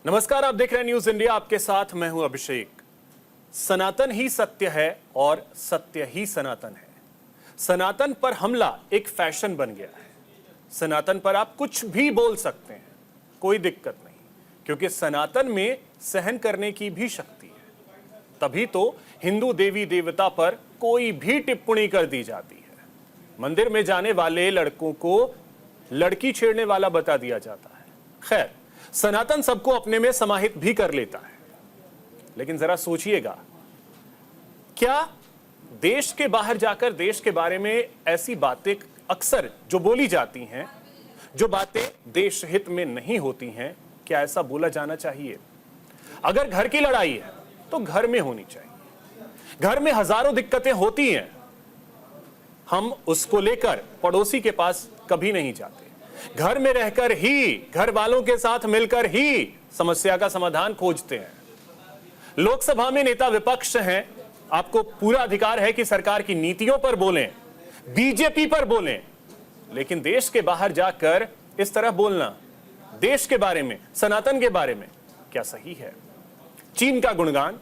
नमस्कार, आप देख रहे हैं न्यूज इंडिया। आपके साथ मैं हूं अभिषेक। सनातन ही सत्य है और सत्य ही सनातन है। सनातन पर हमला एक फैशन बन गया है। सनातन पर आप कुछ भी बोल सकते हैं, कोई दिक्कत नहीं, क्योंकि सनातन में सहन करने की भी शक्ति है। तभी तो हिंदू देवी देवता पर कोई भी टिप्पणी कर दी जाती है। मंदिर में जाने वाले लड़कों को लड़की छेड़ने वाला बता दिया जाता है। खैर, सनातन सबको अपने में समाहित भी कर लेता है। लेकिन जरा सोचिएगा, क्या देश के बाहर जाकर देश के बारे में ऐसी बातें अक्सर जो बोली जाती हैं, जो बातें देश हित में नहीं होती हैं, क्या ऐसा बोला जाना चाहिए? अगर घर की लड़ाई है तो घर में होनी चाहिए। घर में हजारों दिक्कतें होती हैं, हम उसको लेकर पड़ोसी के पास कभी नहीं जाते। घर में रहकर ही, घर वालों के साथ मिलकर ही समस्या का समाधान खोजते हैं। लोकसभा में नेता विपक्ष हैं, आपको पूरा अधिकार है कि सरकार की नीतियों पर बोलें, बीजेपी पर बोलें, लेकिन देश के बाहर जाकर इस तरह बोलना, देश के बारे में, सनातन के बारे में, क्या सही है? चीन का गुणगान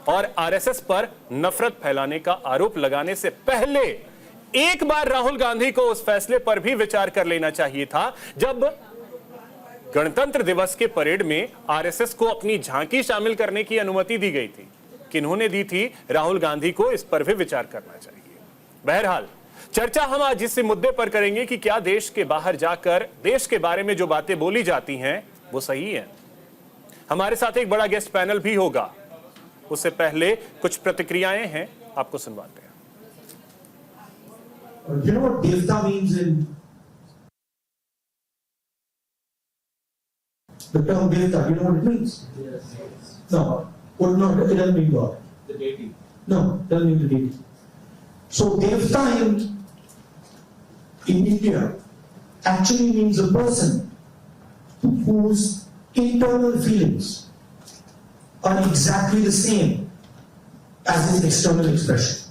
और आरएसएस पर नफरत फैलाने का आरोप लगाने से पहले एक बार राहुल गांधी को उस फैसले पर भी विचार कर लेना चाहिए था, जब गणतंत्र दिवस के परेड में आरएसएस को अपनी झांकी शामिल करने की अनुमति दी गई थी। किन्होंने दी थी? राहुल गांधी को इस पर भी विचार करना चाहिए। बहरहाल, चर्चा हम आज इस मुद्दे पर करेंगे कि क्या देश के बाहर जाकर देश के बारे में जो बातें बोली जाती हैं वो सही है। हमारे साथ एक बड़ा गेस्ट पैनल भी होगा। उससे पहले कुछ प्रतिक्रियाएं हैं, आपको सुनवाते हैं। You know what devta means in the term devta? You know what it means? Yes. No, it doesn't mean God. The deity. No, it doesn't mean the deity. So devta in India actually means a person whose internal feelings are exactly the same as his external expression.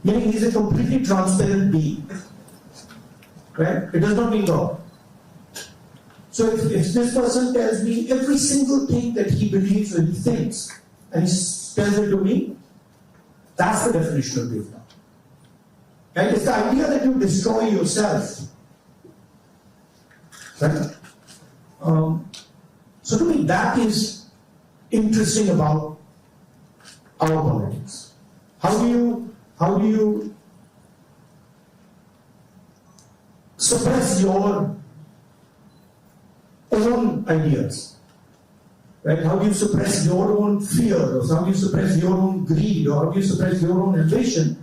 Meaning he is a completely transparent being. Right? It does not mean God. So if this person tells me every single thing that he believes and he thinks, and he tells it to me, that's the definition of devta. And it's the idea that you destroy yourself. Right? So to me that is interesting about our politics. How do you suppress your own ideas? Right? How do you suppress your own fear? Or how do you suppress your own greed? Or how do you suppress your own ambition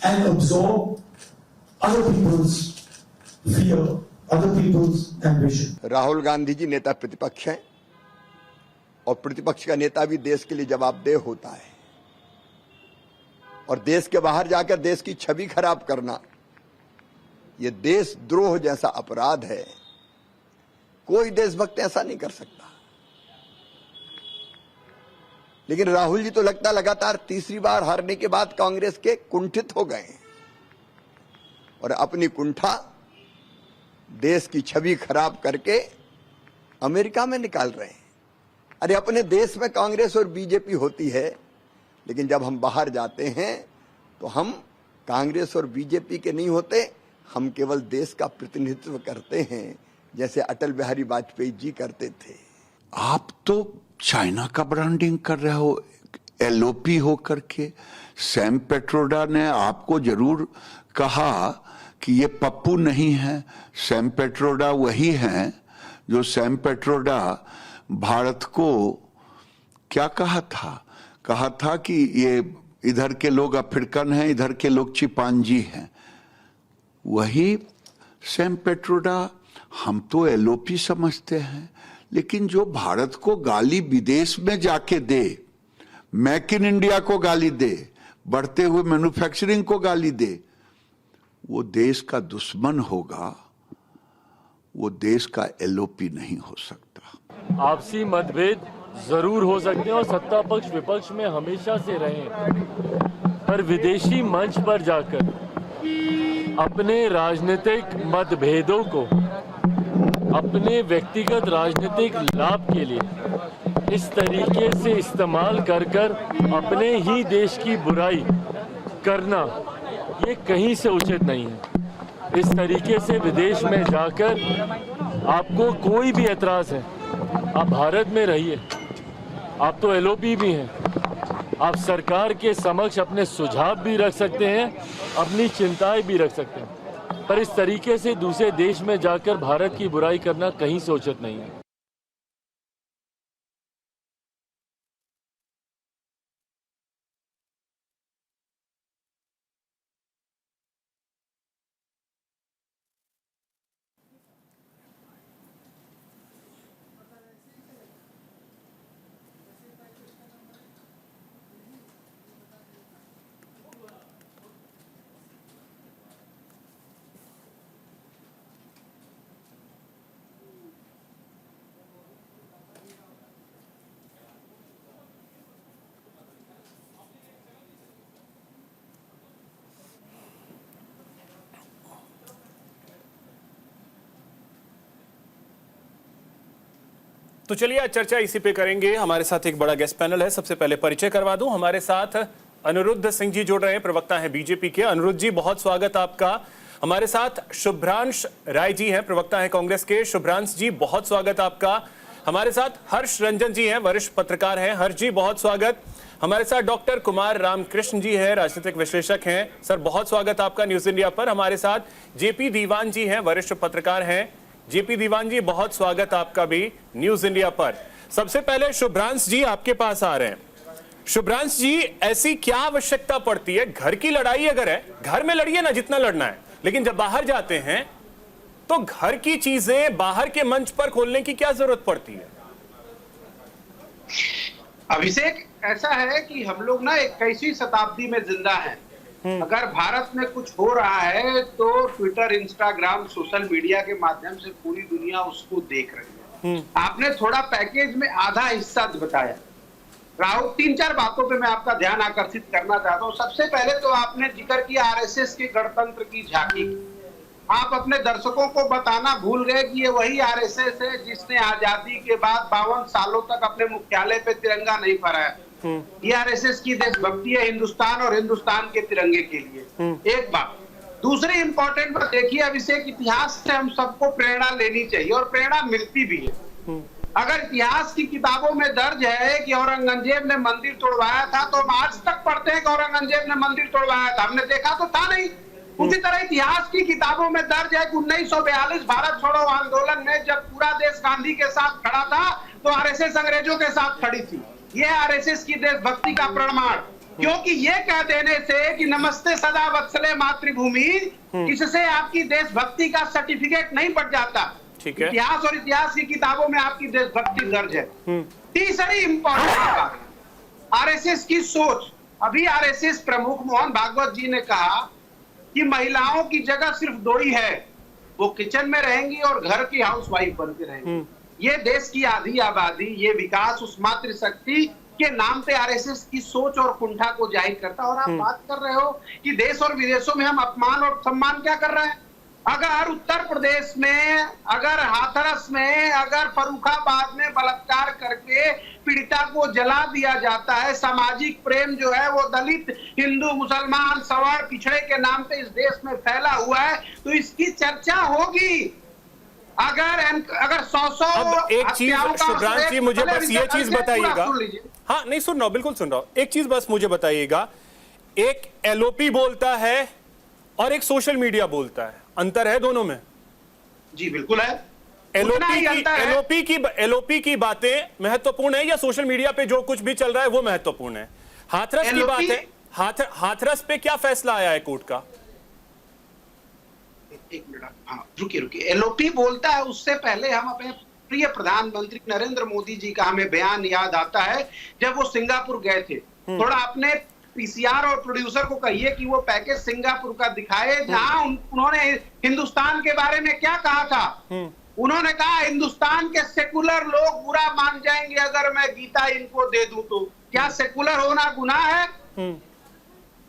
and absorb other people's fear, other people's ambition? Rahul Gandhi ji नेता प्रतिपक्ष हैं और प्रतिपक्ष का नेता भी देश के लिए जवाबदेह होता है। और देश के बाहर जाकर देश की छवि खराब करना, यह देशद्रोह जैसा अपराध है। कोई देशभक्त ऐसा नहीं कर सकता। लेकिन राहुल जी तो लगता लगातार तीसरी बार हारने के बाद कांग्रेस के कुंठित हो गए और अपनी कुंठा देश की छवि खराब करके अमेरिका में निकाल रहे हैं। अरे अपने देश में कांग्रेस और बीजेपी होती है, लेकिन जब हम बाहर जाते हैं तो हम कांग्रेस और बीजेपी के नहीं होते, हम केवल देश का प्रतिनिधित्व करते हैं, जैसे अटल बिहारी वाजपेयी जी करते थे। आप तो चाइना का ब्रांडिंग कर रहे हो एलओपी हो करके। सैम पेट्रोडा ने आपको जरूर कहा कि ये पप्पू नहीं है, सैम पेट्रोडा वही हैं जो सैम पेट्रोडा भारत को क्या कहा था कि ये इधर के लोग अफ्रीकन हैं, इधर के लोग चिंपांजी हैं। वही सैम पेट्रोडा हम तो एलओपी समझते हैं, लेकिन जो भारत को गाली विदेश में जाके दे, मेक इन इंडिया को गाली दे, बढ़ते हुए मैन्युफैक्चरिंग को गाली दे, वो देश का दुश्मन होगा, वो देश का एलओपी नहीं हो सकता। आपसी मतभेद जरूर हो सकते हैं और सत्ता पक्ष विपक्ष में हमेशा से रहे, पर विदेशी मंच पर जाकर अपने राजनीतिक मतभेदों को अपने व्यक्तिगत राजनीतिक लाभ के लिए इस तरीके से इस्तेमाल कर कर अपने ही देश की बुराई करना, ये कहीं से उचित नहीं है। इस तरीके से विदेश में जाकर आपको कोई भी एतराज़ है, आप भारत में रहिए, आप तो एलओपी भी हैं, आप सरकार के समक्ष अपने सुझाव भी रख सकते हैं, अपनी चिंताएं भी रख सकते हैं, पर इस तरीके से दूसरे देश में जाकर भारत की बुराई करना कहीं से उचित नहीं है। तो चलिए आज चर्चा इसी पे करेंगे। हमारे साथ एक बड़ा गेस्ट पैनल है। सबसे पहले परिचय करवा दूं, हमारे साथ अनिरुद्ध सिंह जी जुड़ रहे हैं, प्रवक्ता हैं बीजेपी के। अनिरुद्ध जी बहुत स्वागत आपका। हमारे साथ शुभ्रांश राय जी हैं, प्रवक्ता हैं कांग्रेस के। शुभ्रांश जी बहुत स्वागत आपका। हमारे साथ हर्ष रंजन जी हैं, वरिष्ठ पत्रकार हैं। हर्ष जी बहुत स्वागत। हमारे साथ डॉक्टर कुमार रामकृष्ण जी हैं, राजनीतिक विश्लेषक हैं। सर बहुत स्वागत आपका न्यूज इंडिया पर। हमारे साथ जेपी दीवान जी हैं, वरिष्ठ पत्रकार हैं। जेपी दीवान जी बहुत स्वागत आपका भी न्यूज इंडिया पर। सबसे पहले शुभ्रांश जी आपके पास आ रहे हैं। शुभ्रांश जी, ऐसी क्या आवश्यकता पड़ती है? घर की लड़ाई अगर है, घर में लड़िए ना जितना लड़ना है, लेकिन जब बाहर जाते हैं तो घर की चीजें बाहर के मंच पर खोलने की क्या जरूरत पड़ती है? अभिषेक, ऐसा है कि हम लोग ना 21वीं शताब्दी में जिंदा हैं। अगर भारत में कुछ हो रहा है तो ट्विटर, इंस्टाग्राम, सोशल मीडिया के माध्यम से पूरी दुनिया उसको देख रही है। आपने थोड़ा पैकेज में आधा हिस्सा बताया। राहुल, 3-4 बातों पे मैं आपका ध्यान आकर्षित करना चाहता हूँ। सबसे पहले तो आपने जिक्र किया आरएसएस के गणतंत्र की झांकी। आप अपने दर्शकों को बताना भूल गए कि ये वही आरएसएस है जिसने आजादी के बाद 52 सालों तक अपने मुख्यालय पे तिरंगा नहीं फहराया। ये आरएसएस की देशभक्ति है हिंदुस्तान और हिंदुस्तान के तिरंगे के लिए। एक बात। दूसरी इंपॉर्टेंट बात देखिए अभिषेक, इतिहास से हम सबको प्रेरणा लेनी चाहिए और प्रेरणा मिलती भी है। अगर इतिहास की किताबों में दर्ज है कि औरंगजेब ने मंदिर तोड़वाया था, तो हम आज तक पढ़ते हैं कि औरंगजेब ने मंदिर तोड़वाया था, हमने देखा तो था नहीं। उसी तरह इतिहास की किताबों में दर्ज है कि 1942 भारत छोड़ो आंदोलन में जब पूरा देश गांधी के साथ खड़ा था तो आरएसएस अंग्रेजों के साथ खड़ी थी। ये आरएसएस की देशभक्ति का प्रमाण, क्योंकि ये कह देने से कि नमस्ते सदा वत्सले मातृभूमि, इससे आपकी देशभक्ति का सर्टिफिकेट नहीं बढ़ जाता। ठीक है। इतिहास और इतिहास की किताबों में आपकी देशभक्ति दर्ज है। तीसरी इंपॉर्टेंट बात, आरएसएस की सोच। अभी आरएसएस प्रमुख मोहन भागवत जी ने कहा कि महिलाओं की जगह सिर्फ 2 ही है, वो किचन में रहेंगी और घर की हाउसवाइफ बन के रहेंगी। ये देश की आधी आबादी, ये विकास उस मातृशक्ति के नाम पे आरएसएस की सोच और कुंठा को जाहिर करता है। और आप बात कर रहे हो कि देश और विदेशों में हम अपमान और सम्मान क्या कर रहे हैं। अगर उत्तर प्रदेश में, अगर हाथरस में, अगर फर्रुखाबाद में बलात्कार करके पीड़िता को जला दिया जाता है, सामाजिक प्रेम जो है वो दलित, हिंदू, मुसलमान, सवर्ण, पिछड़े के नाम पे इस देश में फैला हुआ है, तो इसकी चर्चा होगी। अगर 100 अब एक चीज शुभ्रांश जी, मुझे बस ये चीज बताइएगा। हाँ नहीं, सुन रहा हूं, बिल्कुल सुन रहा हूं। एक चीज बस मुझे बताइएगा, एक एलओपी बोलता है और एक सोशल मीडिया बोलता है, अंतर है दोनों में? जी बिल्कुल है। एलओपी की बातें महत्वपूर्ण है या सोशल मीडिया पे जो कुछ भी चल रहा है वो महत्वपूर्ण है? हाथरस की बात है, हाथरस पे क्या फैसला आया है कोर्ट का? एक मिनट, हाँ रुकिए। एलओपी बोलता है, उससे पहले हम अपने प्रिय प्रधानमंत्री नरेंद्र मोदी जी का हमें बयान याद आता है जब वो सिंगापुर गए थे। थोड़ा अपने पीसीआर और प्रोड्यूसर को कहिए कि वो पैकेज सिंगापुर का दिखाए जहां उन्होंने हिंदुस्तान के बारे में क्या कहा था। उन्होंने कहा हिंदुस्तान के सेकुलर लोग बुरा मान जाएंगे अगर मैं गीता इनको दे दूं तो। क्या सेकुलर होना गुनाह है?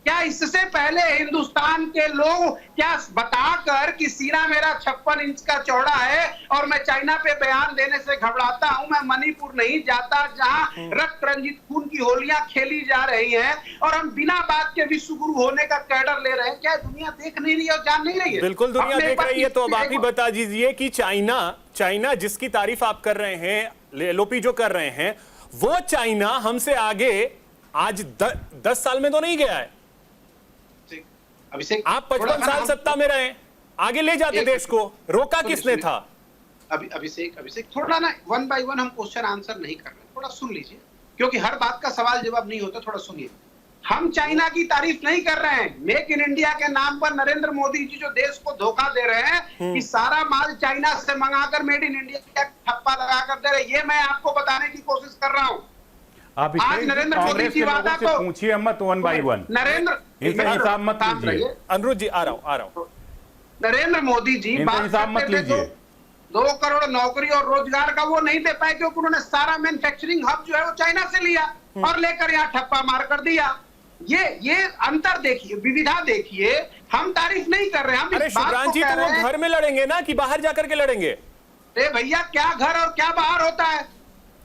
क्या इससे पहले हिंदुस्तान के लोग क्या बताकर कि सीना मेरा 56 इंच का चौड़ा है और मैं चाइना पे बयान देने से घबराता हूं, मैं मणिपुर नहीं जाता जहां रक्त रंजित खून की होलियां खेली जा रही हैं और हम बिना बात के विश्व गुरु होने का कैडर ले रहे हैं, क्या दुनिया देख नहीं रही है और जान नहीं रही है? बिल्कुल दुनिया देख रही है। तो अब आप ही बता दीजिए कि चाइना जिसकी तारीफ आप कर रहे हैं, एलओपी जो कर रहे हैं, वो चाइना हमसे आगे आज 10 साल में तो नहीं गया है। अभिषेक, आप 55 साल सत्ता में रहे, आगे ले जाते देश को, रोका किसने था? अभिषेक थोड़ा ना वन बाय वन हम क्वेश्चन आंसर नहीं कर रहे, थोड़ा सुन लीजिए, क्योंकि हर बात का सवाल जवाब नहीं होता, थोड़ा सुनिए। हम चाइना की तारीफ नहीं कर रहे हैं। मेक इन इंडिया के नाम पर नरेंद्र मोदी जी जो देश को धोखा दे रहे हैं कि सारा माल चाइना से मंगाकर मेड इन इंडिया का ठप्पा लगाकर दे रहे, ये मैं आपको बताने की कोशिश कर रहा हूं। आज नरेंद्र मोदी जी वादा को पूछिए मत वन बाय वन, नरेंद्र हिसाब मत लीजिए। अनुरुद्ध जी आ रहा हूं। नरेंद्र मोदी जी बात करते थे 2 करोड़ नौकरी और रोजगार का, वो नहीं दे पाए क्योंकि उन्होंने सारा मैन्युफैक्चरिंग हब जो है वो चाइना से लिया और लेकर यहाँ ठप्पा मार कर दिया। ये अंतर देखिए, विविधा देखिए। हम तारीफ नहीं कर रहे, हम अरे शिवराज जी, तो वो घर में लड़ेंगे ना कि बाहर जाकर के लड़ेंगे? अरे भैया, क्या घर और क्या बाहर होता है?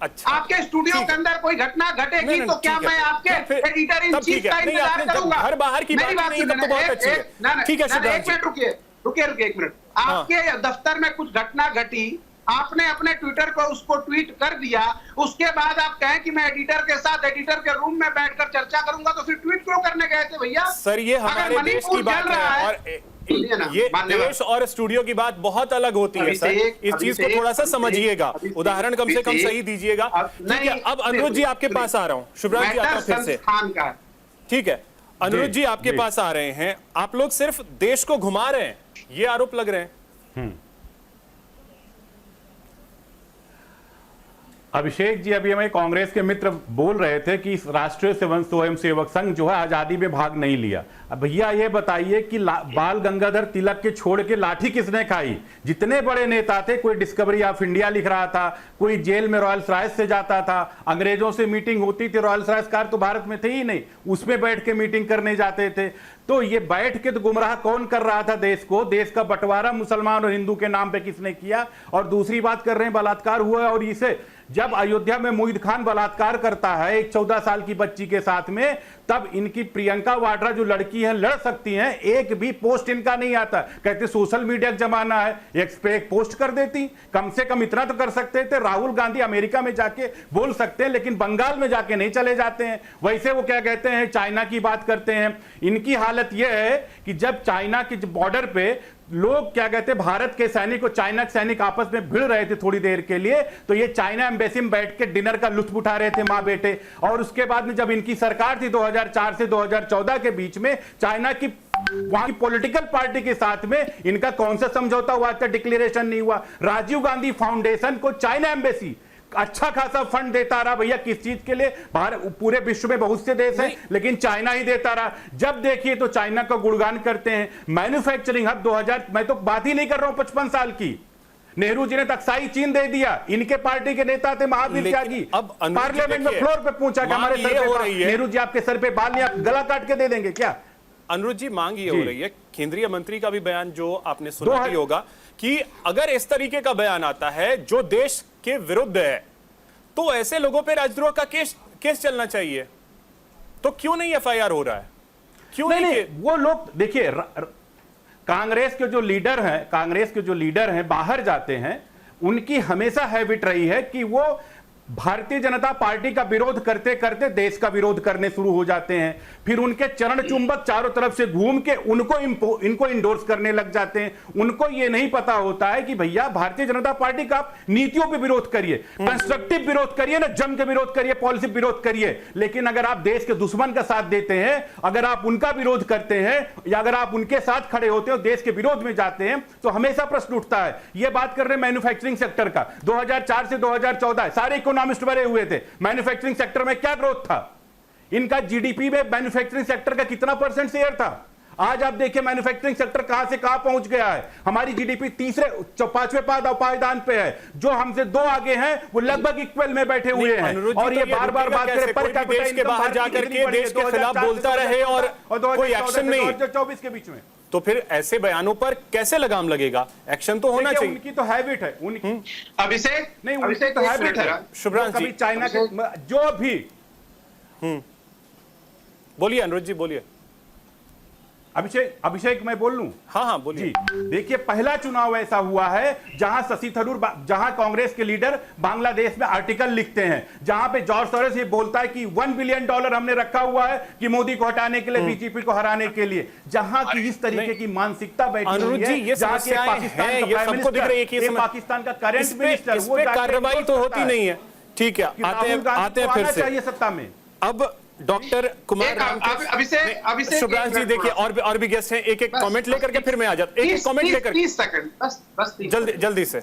अच्छा, आपके स्टूडियो के अंदर कोई घटना घटेगी तो क्या मैं आपके एडिटर इन चीफ का इंतजार करूंगा? घर बाहर की बात नहीं, तब तो बहुत अच्छी है। ठीक है शिवराज जी, रुकिए 1 मिनट। आपके दफ्तर में कुछ घटना घटी, आपने अपने ट्विटर पर उसको ट्वीट कर दिया, उसके बाद आप कहें कि मैं एडिटर के साथ एडिटर के रूम में बैठकर चर्चा करूंगा, तो फिर ट्वीट क्यों करने गए थे भैया? सर ये हमारे देश की बात है और ये देश और स्टूडियो की बात बहुत अलग होती है सर, इस चीज को थोड़ा सा समझिएगा, उदाहरण कम से कम सही दीजिएगा। ठीक है, अब अनुरुद्ध जी आपके पास आ रहा हूँ। शिवराज जी आता फिर से, ठीक है। अनुरुद्ध जी आपके पास आ रहे हैं, आप लोग सिर्फ देश को घुमा रहे हैं, ये आरोप लग रहे हैं। अभिषेक जी, अभी हमें कांग्रेस के मित्र बोल रहे थे कि इस राष्ट्रीय स्वयं सेवक संघ जो है आजादी में भाग नहीं लिया। अब भैया ये बताइए कि बाल गंगाधर तिलक के छोड़ के लाठी किसने खाई? जितने बड़े नेता थे, कोई डिस्कवरी ऑफ इंडिया लिख रहा था, कोई जेल में रॉयल राइस से जाता था, अंग्रेजों से मीटिंग होती थी, रॉयल राइस कार तो भारत में थे ही नहीं, उसमें बैठ के मीटिंग करने जाते थे। तो ये बैठ के तो गुमराह कौन कर रहा था देश को? देश का बंटवारा मुसलमान और हिंदू के नाम पे किसने किया? और दूसरी बात कर रहे हैं बलात्कार हुआ, और इसे जब अयोध्या में मोहित खान बलात्कार करता है एक 14 साल की बच्ची के साथ में, तब इनकी प्रियंका वाड्रा जो लड़की है लड़ सकती हैं, एक भी पोस्ट इनका नहीं आता। कहते सोशल मीडिया का जमाना है, एक पे एक पोस्ट कर देती, कम से कम इतना तो कर सकते थे। राहुल गांधी अमेरिका में जाके बोल सकते हैं, लेकिन बंगाल में जाके नहीं चले जाते हैं। वैसे वो क्या कहते हैं, चाइना की बात करते हैं। इनकी हालत यह है कि जब चाइना के बॉर्डर पे लोग क्या कहते हैं, भारत के सैनिक और चाइना के सैनिक आपस में भिड़ रहे थे थोड़ी देर के लिए, तो ये चाइना एम्बेसी में बैठ के डिनर का लुत्फ उठा रहे थे मां बेटे। और उसके बाद में जब इनकी सरकार थी 2004 से 2014 के बीच में, चाइना की वहां की पॉलिटिकल पार्टी के साथ में इनका कौन सा समझौता हुआ था? डिक्लेरेशन नहीं हुआ। राजीव गांधी फाउंडेशन को चाइना एम्बेसी अच्छा खासा फंड देता रहा भैया, किस चीज के लिए? पूरे विश्व में बहुत से देश हैं, लेकिन चाइना ही देता रहा। जब देखिए तो चाइना का गुणगान करते हैं। मैन्युफैक्चरिंग हब 2000, मैं तो बात ही नहीं कर रहा हूं 55 साल की, नेहरू जी ने तकसाई चीन दे दिया। इनके पार्टी के नेता थे महावीर त्यागी, अब पार्लियामेंट में फ्लोर पे पूछा कि हमारे सर पे नेहरू जी आपके सर पे बाल नहीं, आप गला काट के दे देंगे क्या? अनुरुद्ध जी, मांग ये हो रही है, केंद्रीय मंत्री का भी बयान जो आपने सुना ही होगा कि अगर इस तरीके का बयान आता है जो देश के विरुद्ध है, तो ऐसे लोगों पे राजद्रोह का केस चलना चाहिए। तो क्यों नहीं एफआईआर हो रहा है? क्यों नहीं? वो लोग देखिए, कांग्रेस के जो लीडर हैं बाहर जाते हैं, उनकी हमेशा हैबिट रही है कि वो भारतीय जनता पार्टी का विरोध करते करते देश का विरोध करने शुरू हो जाते हैं। फिर उनके चरण चुंबक चारों तरफ से घूम के इनको इंडोर्स करने लग जाते हैं। उनको यह नहीं पता होता है कि भैया भारतीय जनता पार्टी का आप नीतियों पे विरोध करिए, कंस्ट्रक्टिव विरोध करिए ना, जम के विरोध करिए, पॉलिसी विरोध करिए। लेकिन अगर आप देश के दुश्मन का साथ देते हैं, अगर आप उनका विरोध करते हैं या अगर आप उनके साथ खड़े होते हो, देश के विरोध में जाते हैं, तो हमेशा प्रश्न उठता है। यह बात कर रहे हैं मैन्युफैक्चरिंग सेक्टर का, 2004 से 2014 सारे इकोनॉमिस्ट भरे हुए थे। मैन्युफैक्चरिंग सेक्टर में क्या ग्रोथ था? इनका जीडीपी में मैन्युफैक्चरिंग सेक्टर का कितना % शेयर था? आज आप देखिए मैन्युफैक्चरिंग सेक्टर कहां से कहां पहुंच गया है। हमारी जीडीपी पांचवें पायदान पे है, जो हमसे 2 आगे हैं वो लगभग इक्वल में बैठे हुए हैं। और ये बार बार बात करें पर देश के बाहर जाकर के देश के खिलाफ बोलता रहे और कोई एक्शन नहीं 2024 के बीच में, तो फिर ऐसे बयानों पर कैसे लगाम लगेगा? एक्शन तो होना चाहिए। उनकी तो हैबिट है, उनकी अभिषेक नहीं, उनकी तो हैबिट है। शुभ्रांश जी, कभी चाइना के जो भी बोलिए अनुरुद्ध जी, बोलिए। अभिषेक मैं बोल लूं? हाँ बोलिए। देखिए, पहला चुनाव ऐसा हुआ है जहां शशि थरूर, जहां कांग्रेस के लीडर बांग्लादेश में आर्टिकल लिखते हैं, जहां पे जॉर्ज सोरोस ये बोलता है कि $1 बिलियन हमने रखा हुआ है कि मोदी को हटाने के लिए, बीजेपी को हराने के लिए। जहां की इस तरीके की मानसिकता बैठी हुई है, ये समस्याएं हैं, ये सबको दिख रही है कि पाकिस्तान का करंट मिनिस्टर, वो कार्रवाई तो होती नहीं है। ठीक है, आते हैं फिर से सत्ता में। अब डॉक्टर कुमार अभिषेक शुभ्रांश जी, देखिए और भी गेस्ट हैं, एक कमेंट लेकर के फिर मैं आ जाता, एक कमेंट लेकर 30 सेकंड बस जल्दी से।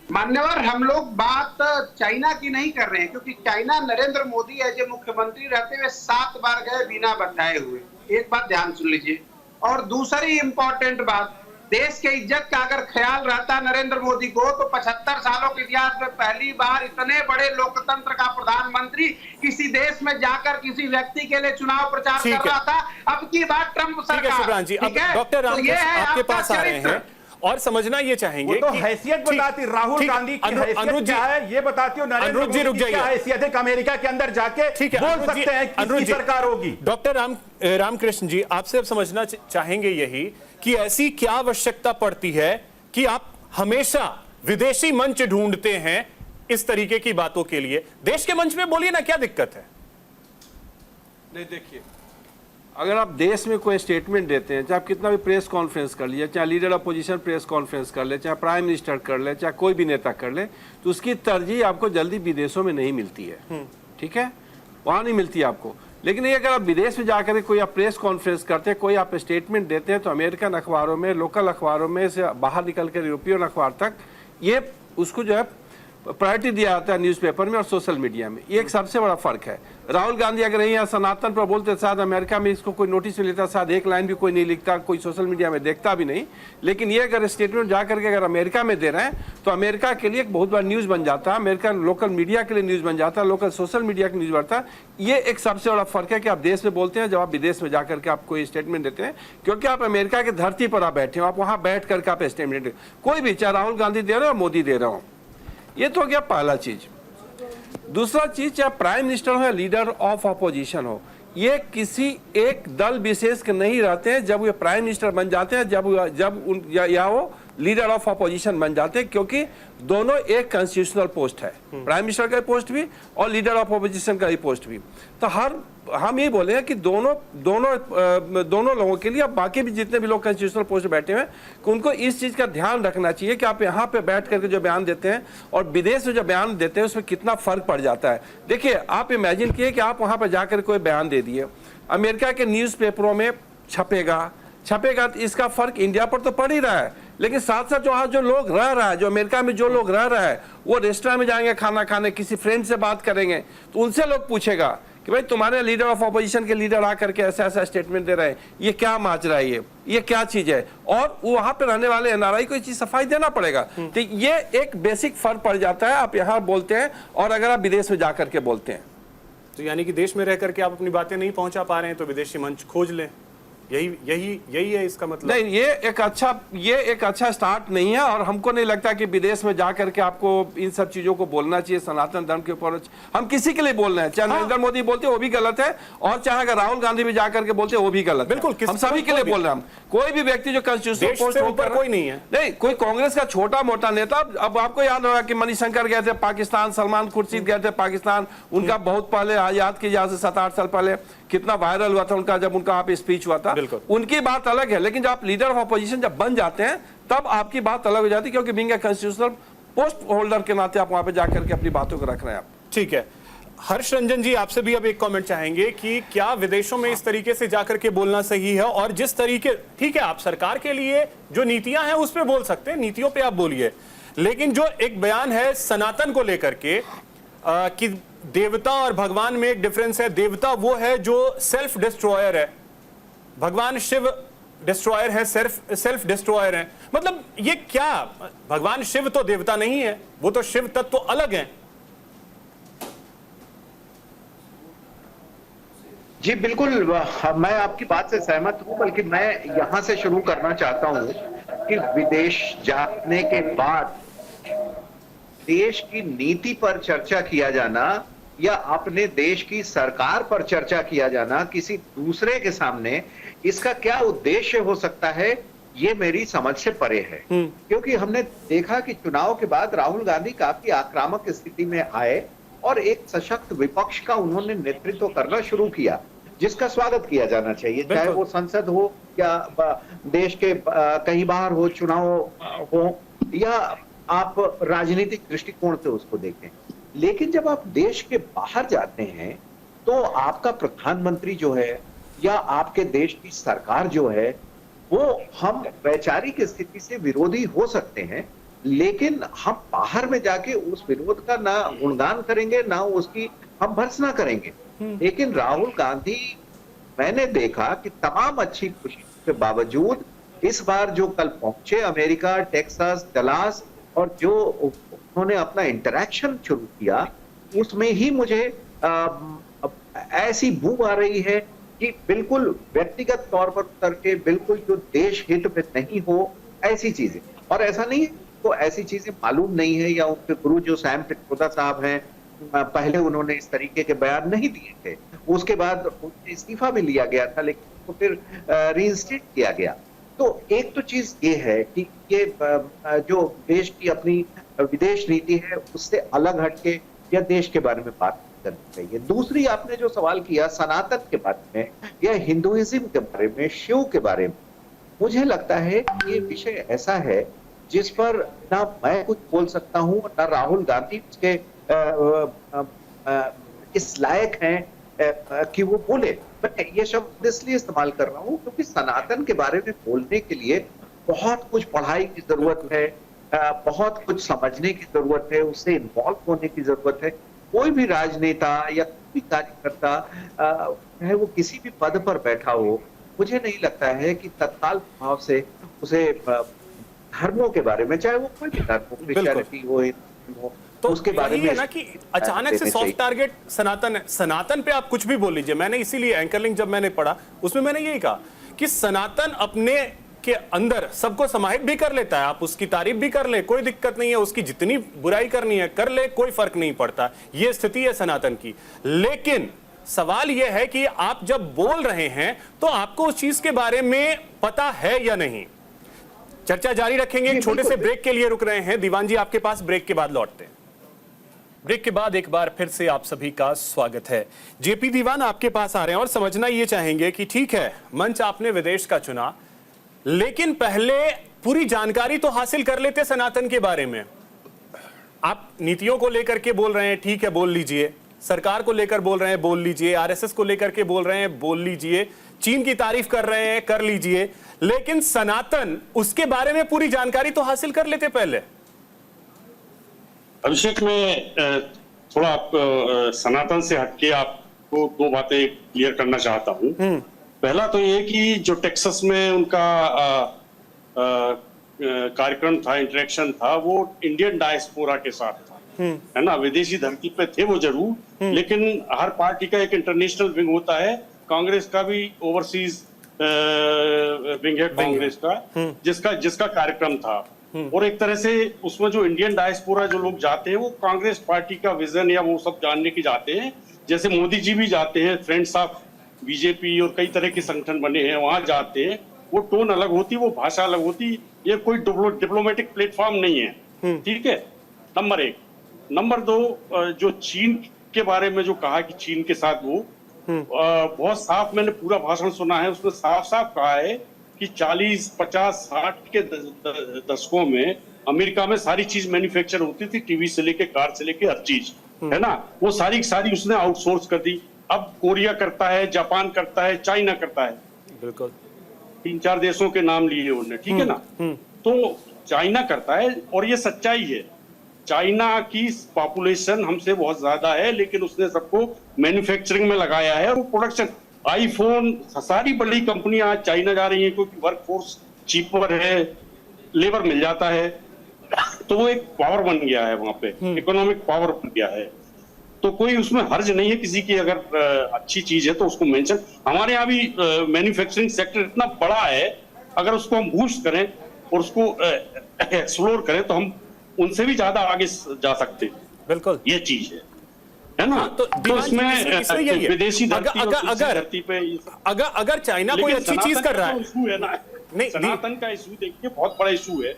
मान्यवर, हम लोग बात चाइना की नहीं कर रहे हैं, क्योंकि China Narendra Modi as a मुख्यमंत्री रहते हुए 7 बार गए बिना बताए हुए। एक बात ध्यान सुन लीजिए। और दूसरी इंपॉर्टेंट बात, देश के इज्जत का अगर ख्याल रहता नरेंद्र मोदी को, तो 75 सालों के इतिहास में पहली बार इतने बड़े लोकतंत्र का प्रधानमंत्री किसी देश में जाकर किसी व्यक्ति के लिए चुनाव प्रचार कर रहा था। अब की बात ट्रंप सरकार। शुभ्रांश जी, अब डॉक्टर रामकृष्ण आपके पास आ रहे हैं और समझना ये चाहेंगे तो हैसियत बताती राहुल गांधी की हैसियत क्या है, ये बताती हो नरेंद्र मोदी की क्या हैसियत है, अमेरिका के अंदर जाके बोल सकते हैं किसकी सरकार होगी। डॉक्टर रामकृष्ण जी, आपसे अब समझना चाहेंगे यही कि ऐसी क्या आवश्यकता पड़ती है कि आप हमेशा विदेशी मंच ढूंढते हैं इस तरीके की बातों के लिए? देश के मंच में बोलिए ना, क्या दिक्कत है? नहीं, देखिए, अगर आप देश में कोई स्टेटमेंट देते हैं, चाहे आप कितना भी प्रेस कॉन्फ्रेंस कर लीजिए, चाहे लीडर अपोजिशन प्रेस कॉन्फ्रेंस कर ले, चाहे प्राइम मिनिस्टर कर ले, चाहे कोई भी नेता कर ले, तो उसकी तरजीह आपको जल्दी विदेशों में नहीं मिलती है। ठीक है, वहाँ नहीं मिलती आपको। लेकिन ये अगर आप विदेश में जाकर कोई आप प्रेस कॉन्फ्रेंस करते हैं, कोई आप स्टेटमेंट देते हैं, तो अमेरिकन अखबारों में, लोकल अखबारों में से बाहर निकल कर यूरोपियन अखबार तक, ये उसको जो है प्रायोरिटी दिया जाता है न्यूज़पेपर में और सोशल मीडिया में। ये एक सबसे बड़ा फर्क है। राहुल गांधी अगर यहाँ सनातन पर बोलते, शायद अमेरिका में इसको कोई नोटिस नहीं लेता, शायद एक लाइन भी कोई नहीं लिखता, कोई सोशल मीडिया में देखता भी नहीं। लेकिन ये अगर स्टेटमेंट जा करके अगर अमेरिका में दे रहे हैं, तो अमेरिका के लिए एक बहुत बड़ा न्यूज़ बन जाता है, अमेरिकन लोकल मीडिया के लिए न्यूज़ बन जाता है, लोकल सोशल मीडिया की न्यूज़ बढ़ता है। ये एक सबसे बड़ा फर्क है कि आप देश में बोलते हैं, जब आप विदेश में जाकर के आप कोई स्टेटमेंट देते हैं, क्योंकि आप अमेरिका की धरती पर आप बैठे हो, आप वहाँ बैठ करके आप स्टेटमेंट, कोई भी, चाहे राहुल गांधी दे रहे हो, मोदी दे रहे हो। ये तो हो गया पहला चीज। दूसरा चीज, चाहे प्राइम मिनिस्टर हो या लीडर ऑफ अपोजिशन हो, ये किसी एक दल विशेष के नहीं रहते हैं। जब ये प्राइम मिनिस्टर बन जाते हैं, या वो लीडर ऑफ अपोजिशन बन जाते हैं, क्योंकि दोनों एक कॉन्स्टिट्यूशनल पोस्ट है, प्राइम मिनिस्टर का पोस्ट भी और लीडर ऑफ अपोजिशन का ही पोस्ट भी। तो हम ये बोले हैं कि दोनों लोगों के लिए, अब बाकी भी जितने भी लोग कॉन्स्टिट्यूशनल पोस्ट बैठे हुए हैं, कि उनको इस चीज का ध्यान रखना चाहिए कि आप यहाँ पे बैठ करके जो बयान देते हैं और विदेश में जो बयान देते हैं, उसमें कितना फर्क पड़ जाता है। देखिए, आप इमेजिन किए कि आप वहाँ पर जाकर कोई बयान दे दिए, अमेरिका के न्यूज़पेपरों में छपेगा, तो इसका फर्क इंडिया पर तो पड़ ही रहा है। लेकिन साथ साथ जो लोग रह रहा है, जो अमेरिका में जो लोग रह रहा है, वो रेस्टोरेंट में जाएंगे खाना खाने, किसी फ्रेंड से बात करेंगे, तो उनसे लोग पूछेगा कि भाई तुम्हारे लीडर ऑफ अपोजिशन के लीडर आकर के ऐसा स्टेटमेंट दे रहे हैं, ये क्या माजरा है, ये क्या चीज है, और वहां पे रहने वाले एनआरआई को ये चीज सफाई देना पड़ेगा। तो ये एक बेसिक फर्क पड़ जाता है, आप यहाँ बोलते हैं और अगर आप विदेश में जाकर के बोलते हैं। तो यानी कि देश में रह करके आप अपनी बातें नहीं पहुंचा पा रहे हैं, तो विदेशी मंच खोज लें, यही है इसका मतलब? नहीं, ये एक अच्छा स्टार्ट नहीं है, और हमको नहीं लगता कि विदेश में जाकर के आपको इन सब चीजों को बोलना चाहिए। सनातन धर्म के ऊपर हम किसी के लिए बोल रहे हैं, चाहे नरेंद्र मोदी बोलते वो भी गलत है, और चाहे अगर राहुल गांधी भी जाकर के बोलते वो भी गलत है। बिल्कुल, हम सभी के लिए बोल रहे हैं। कोई भी व्यक्ति जो कॉन्स्टिट्यूशनल पोस्ट ऊपर कोई नहीं है, नहीं, कोई कांग्रेस का छोटा मोटा नेता। अब आपको याद होगा कि मणिशंकर गए थे पाकिस्तान, सलमान खुर्शीद गए थे पाकिस्तान, उनका बहुत पहले, याद कीजिए, आज से 7-8 साल पहले कितना वायरल हुआ था उनका, जब उनका आप स्पीच हुआ था। उनकी बात अलग है, लेकिन जब आप लीडर ऑफ अपोजिशन जब बन जाते हैं, तब आपकी बात अलग हो जाती है, क्योंकि being a constitutional post holder के नाते आप वहां पे जाकर के अपनी बातों को रख रहे हैं। आप ठीक है। हर्ष रंजन जी, आपसे भी अब एक कमेंट चाहेंगे कि क्या विदेशों में इस तरीके से जाकर के बोलना सही है? और जिस तरीके, ठीक है, आप सरकार के लिए जो नीतियां हैं उस पर बोल सकते हैं, नीतियों पे आप बोलिए, लेकिन जो एक बयान है सनातन को लेकर के कि देवता और भगवान में एक डिफरेंस है, देवता वो है जो सेल्फ डिस्ट्रॉयर है भगवान शिव डिस्ट्रॉयर है, सेल्फ डिस्ट्रॉयर है। मतलब ये क्या, भगवान शिव तो देवता नहीं है, वो तो शिव तत्व तो अलग है। जी बिल्कुल, मैं आपकी बात से सहमत हूं, बल्कि मैं यहां से शुरू करना चाहता हूं कि विदेश जाने के बाद देश की नीति पर चर्चा किया जाना या अपने देश की सरकार पर चर्चा किया जाना किसी दूसरे के सामने, इसका क्या उद्देश्य हो सकता है, ये मेरी समझ से परे है। क्योंकि हमने देखा कि चुनाव के बाद राहुल गांधी काफी आक्रामक स्थिति में आए और एक सशक्त विपक्ष का उन्होंने नेतृत्व करना शुरू किया, जिसका स्वागत किया जाना चाहिए, चाहे वो संसद हो या देश के कहीं बाहर हो, चुनाव हो, या आप राजनीतिक दृष्टिकोण से उसको देखें। लेकिन जब आप देश के बाहर जाते हैं तो आपका प्रधानमंत्री जो है या आपके देश की सरकार जो है, वो हम वैचारिक स्थिति से विरोधी हो सकते हैं, लेकिन हम बाहर में जाके उस विरोध का ना गुणगान करेंगे, ना उसकी हम भर्त्सना करेंगे। लेकिन राहुल गांधी, मैंने देखा कि तमाम अच्छी कोशिशों के बावजूद इस बार जो कल पहुंचे अमेरिका, टेक्सास, डलास, और जो उन्होंने अपना इंटरैक्शन शुरू किया, उसमें ही मुझे ऐसी बू आ रही है कि बिल्कुल व्यक्तिगत तौर पर उतर के, बिल्कुल जो देश हित में नहीं हो ऐसी चीजें। और ऐसा नहीं है तो ऐसी चीजें मालूम नहीं है, या उनके गुरु जो सैम पित्रोदा साहब हैं, पहले उन्होंने इस तरीके के बयान नहीं दिए थे, उसके बाद उनसे इस्तीफा भी लिया गया था, लेकिन उसको फिर रीइंस्टेट किया गया। तो एक तो चीज ये है कि ये जो देश की अपनी विदेश नीति है उससे अलग हटके या देश के बारे में बात करनी चाहिए। दूसरी, आपने जो सवाल किया सनातन के बारे में या हिंदुइज्म के बारे में, शिव के बारे में, मुझे लगता है कि ये विषय ऐसा है जिस पर ना मैं कुछ बोल सकता हूं, ना राहुल गांधी उसके इस लायक हैं कि वो बोले। मैं ये शब्द इसलिए इस्तेमाल कर रहा हूं क्योंकि सनातन के बारे में बोलने के लिए बहुत कुछ पढ़ाई की जरूरत है, बहुत कुछ समझने की जरूरत है, उससे इन्वॉल्व होने की जरूरत है। कोई भी राजनेता या कोई भी कार्यकर्ता, चाहे वो किसी भी पद पर बैठा हो, मुझे नहीं लगता है कि तत्काल भाव से उसे धर्मों के बारे में, चाहे वो कोई भी धर्म हो, क्रिश्चियनिटी हो, तो उसके बारे में है ना कि अचानक से सॉफ्ट टारगेट सनातन है। सनातन पे आप कुछ भी बोल लीजिए। मैंने इसीलिए एंकर लिंक जब मैंने पढ़ा उसमें मैंने यही कहा कि सनातन अपने के अंदर सबको समाहित भी कर लेता है, आप उसकी तारीफ भी कर ले, कोई दिक्कत नहीं है, उसकी जितनी बुराई करनी है कर ले, कोई फर्क नहीं पड़ता। ये स्थिति है सनातन की। लेकिन सवाल यह है कि आप जब बोल रहे हैं तो आपको उस चीज के बारे में पता है या नहीं। चर्चा जारी रखेंगे, एक छोटे से ब्रेक के लिए रुक रहे हैं। दीवान जी आपके पास, ब्रेक के बाद लौटते हैं। ब्रेक के बाद एक बार फिर से आप सभी का स्वागत है। जेपी दीवान आपके पास आ रहे हैं और समझना ये चाहेंगे कि ठीक है, मंच आपने विदेश का चुना, लेकिन पहले पूरी जानकारी तो हासिल कर लेते सनातन के बारे में। आप नीतियों को लेकर के बोल रहे हैं, ठीक है बोल लीजिए, सरकार को लेकर बोल रहे हैं बोल लीजिए, आरएसएस को लेकर के बोल रहे हैं बोल लीजिए, चीन की तारीफ कर रहे हैं कर लीजिए, लेकिन सनातन, उसके बारे में पूरी जानकारी तो हासिल कर लेते पहले। अभिषेक, मैं थोड़ा आप सनातन से हटके आपको दो बातें क्लियर करना चाहता हूं। पहला तो ये कि जो टेक्सास में उनका कार्यक्रम था, इंटरेक्शन था, वो इंडियन डायस्पोरा के साथ था, है ना। विदेशी धरती पे थे वो जरूर, लेकिन हर पार्टी का एक इंटरनेशनल विंग होता है। कांग्रेस का भी ओवरसीज विंग है कांग्रेस का, जिसका कार्यक्रम था। और एक तरह से उसमें जो इंडियन डायस्पोरा जो लोग जाते हैं वो कांग्रेस पार्टी का विजन या वो सब जानने के जाते हैं। जैसे मोदी जी भी जाते हैं, फ्रेंड्स ऑफ बीजेपी और कई तरह के संगठन बने हैं, वहां जाते हैं। वो टोन अलग होती, वो भाषा अलग होती। ये कोई डिप्लोमेटिक प्लेटफॉर्म नहीं है, ठीक है, नंबर एक। नंबर दो, जो चीन के बारे में जो कहा कि चीन के साथ वो बहुत साफ, मैंने पूरा भाषण सुना है, उसमें साफ साफ कहा है कि 40, 50, 60 के दशकों में अमेरिका में सारी चीज मैन्युफैक्चर होती थी, टीवी से लेके कार से लेके हर चीज, है ना। वो सारी सारी उसने आउटसोर्स कर दी। अब कोरिया करता है, जापान करता है, चाइना करता है, बिल्कुल 3-4 देशों के नाम लिए उन्होंने, ठीक है ना। तो चाइना करता है और ये सच्चाई है। चाइना की पॉपुलेशन हमसे बहुत ज्यादा है, लेकिन उसने सबको मैन्युफैक्चरिंग में लगाया है और प्रोडक्शन। आईफोन, सारी बड़ी कंपनियां आज चाइना जा रही हैं क्योंकि वर्कफोर्स चीपर है, लेबर मिल जाता है, तो वो एक पावर बन गया है वहां पे, इकोनॉमिक पावर बन गया है। तो कोई उसमें हर्ज नहीं है किसी की, अगर अच्छी चीज है तो उसको मेंशन। हमारे यहाँ भी मैन्युफैक्चरिंग सेक्टर इतना बड़ा है, अगर उसको हम बूस्ट करें और उसको एक्सप्लोर करें तो हम उनसे भी ज्यादा आगे जा सकते हैं। बिल्कुल, ये चीज है ना। तो इसमें विदेशी धरती पे अगर चाइना कोई अच्छी चीज कर रहा है ना, नहीं, सनातन का इशू देखिए बहुत बड़ा इशू है।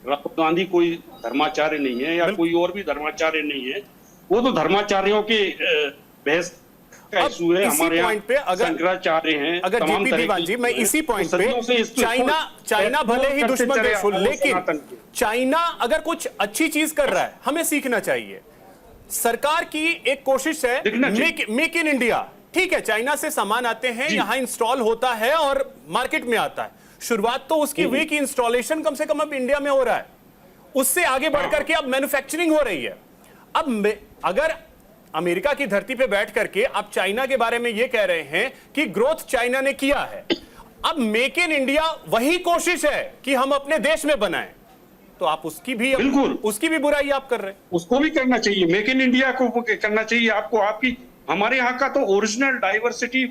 राहुल गांधी कोई धर्माचार्य नहीं है या कोई और भी धर्माचार्य नहीं है, वो तो धर्माचार्यों के बहस का इशू है। हमारे यहाँ पे अगर शंकराचार्य हैं, अगर जेपी दीवान जी, मैं इसी पॉइंट पे चाइना भले ही दुश्मन देश हो, लेकिन चाइना अगर कुछ अच्छी चीज कर रहा है हमें सीखना चाहिए। सरकार की एक कोशिश है मेक इन इंडिया, ठीक है, चाइना से सामान आते हैं, यहां इंस्टॉल होता है और मार्केट में आता है। शुरुआत तो उसकी हुई कि इंस्टॉलेशन कम से कम अब इंडिया में हो रहा है, उससे आगे बढ़कर के अब मैन्युफैक्चरिंग हो रही है। अब अगर अमेरिका की धरती पे बैठ करके आप चाइना के बारे में यह कह रहे हैं कि ग्रोथ चाइना ने किया है, अब मेक इन इंडिया वही कोशिश है कि हम अपने देश में बनाएं, तो आप उसकी भी बिल्कुल उसकी भी बुराई आप कर रहे हैं। उसको भी करना चाहिए, मेक इन इंडिया को करना चाहिए आपको। आपकी हमारे यहाँ का तो ओरिजिनल डाइवर्सिटी,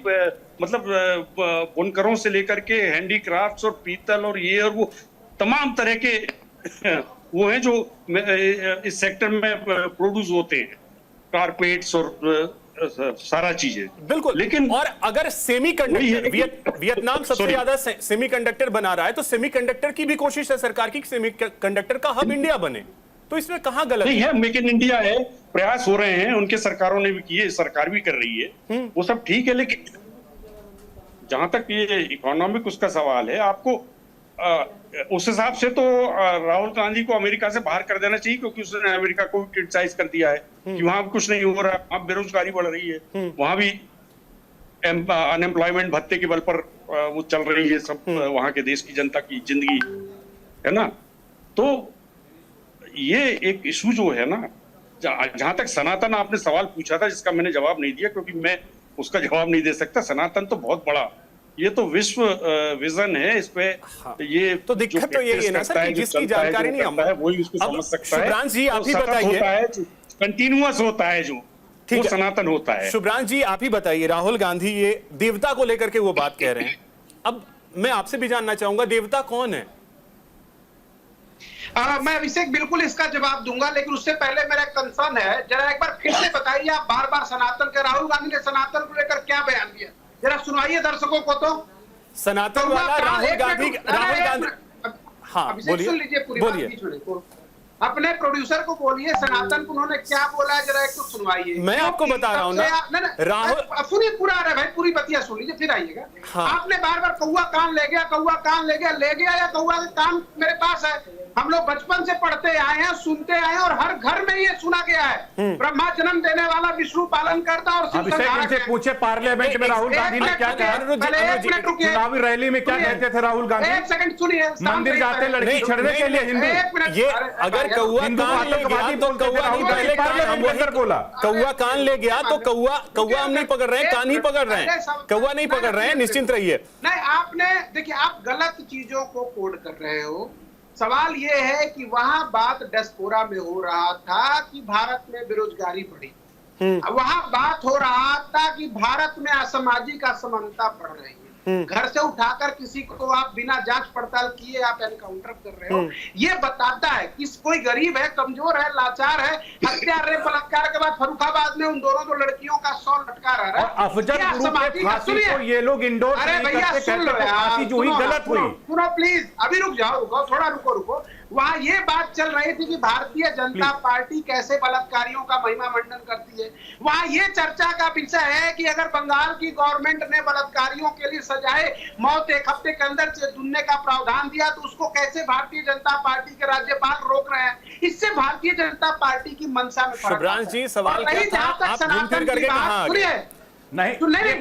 मतलब बुनकरों से लेकर के हैंडीक्राफ्ट्स और पीतल और ये और वो तमाम तरह के वो हैं जो इस सेक्टर में प्रोड्यूस होते हैं, कारपेट्स और सारा चीजें। बिल्कुल, लेकिन और अगर सेमीकंडक्टर, वियतनाम सबसे ज्यादा सेमीकंडक्टर बना रहा है, तो सेमीकंडक्टर की भी कोशिश है सरकार की, सेमीकंडक्टर का हब इंडिया बने, तो इसमें कहां गलत नहीं है? मेक इन इंडिया है, प्रयास हो रहे हैं, उनके सरकारों ने भी किए, सरकार भी कर रही है, वो सब ठीक है। लेकिन जहां तक ये इकोनॉमिक उसका सवाल है, आपको उस हिसाब से तो राहुल गांधी को अमेरिका से बाहर कर देना चाहिए, क्योंकि उसने अमेरिका को क्रिटिसाइज कर दिया है कि वहां कुछ नहीं हो रहा, वहां बेरोजगारी बढ़ रही है, वहां भी अनएम्प्लॉयमेंट भत्ते के बल पर वो चल रही है सब, वहां के देश की जनता की जिंदगी, है ना। तो ये एक इशू जो है ना, जहां तक सनातन आपने सवाल पूछा था जिसका मैंने जवाब नहीं दिया, क्योंकि मैं उसका जवाब नहीं दे सकता। सनातन तो बहुत बड़ा, ये तो विश्व विजन है, इस पे ये तो दिक्कत तो यही है ना सर कि जिसकी जानकारी नहीं है वही उसको समझ सकता है। शुभ्रांश जी आप ही बताइए, कंटिन्यूअस होता है जो वो सनातन होता है। शुभ्रांश जी आप ही बताइए, राहुल गांधी ये देवता को लेकर के वो बात कह रहे हैं, अब मैं आपसे भी जानना चाहूंगा देवता कौन है? मैं अभिषेक बिल्कुल इसका जवाब दूंगा, लेकिन उससे पहले मेरा कंसर्न है, जरा एक बार फिर से बताइए, आप बार बार सनातन के, राहुल गांधी ने सनातन को लेकर क्या बयान दिया, जरा सुनाइए दर्शकों को। तो सनातन वाला राहुल गांधी हाँ बोलिए, सुन लीजिए पूरी बात बीच में, अपने प्रोड्यूसर को बोलिए सनातन को उन्होंने क्या बोला है, जरा एक तो सुनवाइए। मैं आपको बता रहा हूँ ना, राहुल सुनिए पूरा, अरे भाई पूरी बतिया सुन लीजिए फिर आइएगा। हाँ। आपने बार बार कौवा कान ले गया, कौवा कान ले गया, ले गया या कौवा कान मेरे पास है, हम लोग बचपन से पढ़ते आए हैं, सुनते आए हैं, और हर घर में ये सुना गया है, ब्रह्मा जन्म देने वाला, विष्णु पालन करता और पूछे पार्लियामेंट में राहुल गांधी ने क्या कहा, चुनावी रैली में क्या कहते थे राहुल गांधी? एक सेकंड सुनिए, मंदिर जाते लड़की छेड़ने के लिए हिंदू, ये अगर कौवा कान ले गया तो कौवा नहीं पहले कान बोला, कौवा कान ले गया तो कौवा हम नहीं पकड़ रहे हैं, कान ही पकड़ रहे हैं, कौवा नहीं पकड़ रहे हैं, निश्चिंत रहिए। नहीं, आपने देखिए, आप गलत चीजों को कोड कर रहे हो। सवाल ये है कि वहां बात डियास्पोरा में हो रहा था कि भारत में बेरोजगारी बढ़ी, वहां बात हो रहा था कि भारत में असामाजिक असमानता बढ़ रही है। घर से उठाकर किसी को आप बिना जांच पड़ताल किए आप एनकाउंटर कर रहे हो, ये बताता है कि कोई गरीब है, कमजोर है, लाचार है। हत्या, रेप, बलात्कार के बाद फर्रुखाबाद में उन दोनों लड़कियों का 100 लटका रहा है। अफजल गुरु के फांसी को ये लोग इंडोर अरे भैया सुन लो यार, जो हुई गलत हुई। सुनो प्लीज, अभी रुक जाओ, थोड़ा रुको। वहां ये बात चल रही थी कि भारतीय जनता पार्टी कैसे बलात्कारियों का महिमा मंडन करती है। वहां ये चर्चा का विषय है कि अगर बंगाल की गवर्नमेंट ने बलात्कारियों के लिए सजाए मौत 1 हफ्ते के अंदर चुनने का प्रावधान दिया, तो उसको कैसे भारतीय जनता पार्टी के राज्यपाल रोक रहे हैं। इससे भारतीय जनता पार्टी की मंशा में शुभ्रांश जी सवाल क्या था, आप घूम फिर करके कहां आ गए? नहीं,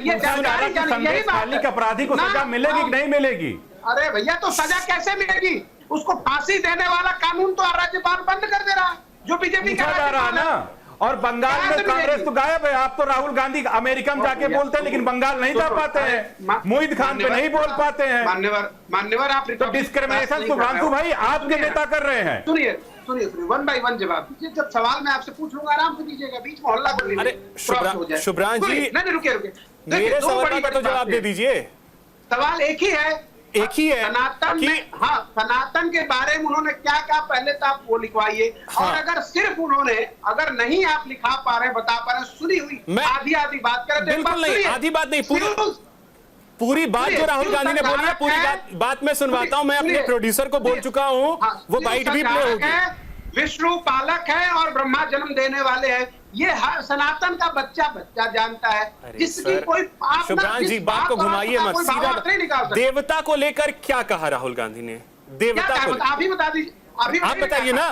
ये बात अपराधी को सजा मिलेगी कि नहीं मिलेगी? अरे भैया, तो सजा कैसे मिलेगी? उसको फांसी देने वाला कानून तो राज्यपाल बंद कर दे रहा है, जो बीजेपी का जा रहा है ना। और बंगाल में कांग्रेस तो गायब है। आप तो राहुल गांधी अमेरिका में जाके बोलते हैं, लेकिन बंगाल नहीं जा पाते हैं, मोहित खान पे नहीं बोल पाते हैं। मान्यवर आप तो डिस्क्रिमिनेशन सुभांशु भाई आपके नेता कर रहे हैं। सुनिए वन बाय वन जवाब दीजिए। जब सवाल मैं आपसे पूछ लूंगा आराम से दीजिएगा, बीच में हल्ला कर लीजिए। अरे शुभ्रांश जी, नहीं रुके मेरे सवाल का तो जवाब दे दीजिए। सवाल एक ही है सनातन में, हाँ सनातन के बारे में उन्होंने क्या कहा पहले तो आप वो लिखवाइए। हाँ। और अगर सिर्फ उन्होंने, अगर नहीं आप लिखा पा रहे, बता पा रहे, सुनी हुई आधी बात करें, बिल्कुल नहीं, आधी बात नहीं, पूरी बात जो राहुल गांधी ने बोली है, पूरी बात मैं सुनवाता हूं। मैं अपने प्रोड्यूसर को बोल चुका हूं, वो बाइट भी प्ले होगी। विष्णु पालक है और ब्रह्मा जन्म देने वाले हैं, ये हर सनातन का बच्चा जानता है, जिसकी कोई शुभ्रांश जी बात को घुमाइए मत, सीधा देवता को लेकर क्या कहा राहुल गांधी ने? देवता को आप ही बता दीजिए, आप बताइए ना।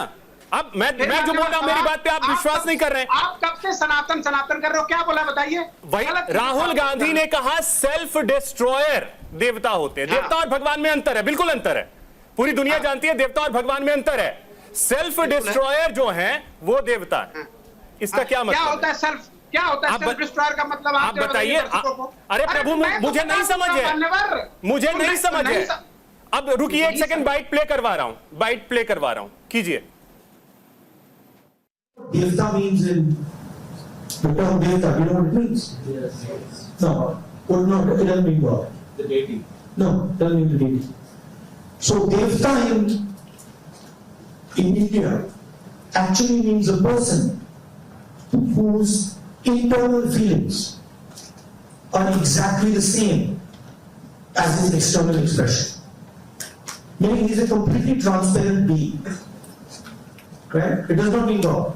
अब मैं जो बोल रहा हूं मेरी बात पे आप विश्वास नहीं कर रहे हैं। आप कब से सनातन कर रहे हो? क्या बोला बताइए? वही राहुल गांधी ने कहा सेल्फ डिस्ट्रॉयर देवता होते हैं। देवता और भगवान में अंतर है, बिल्कुल अंतर है। पूरी दुनिया जानती है देवता और भगवान में अंतर है। सेल्फ डिस्ट्रॉयर जो है वो देवता है। इसका क्या मतलब? क्या होता है सेल्फ डिस्ट्रॉयर का मतलब? आप बताइए। अरे प्रभु मुझे नहीं समझ है, मुझे नहीं समझ है। अब रुकिए एक सेकंड, बाइट प्ले करवा रहा हूं, कीजिए। Devta means in the term Devta, you know what it means? Yes. No, it doesn't mean God. The deity. No, it doesn't mean the deity. So Devta in India actually means a person whose internal feelings are exactly the same as his external expression. Meaning he's a completely transparent being. Right? It does not mean God.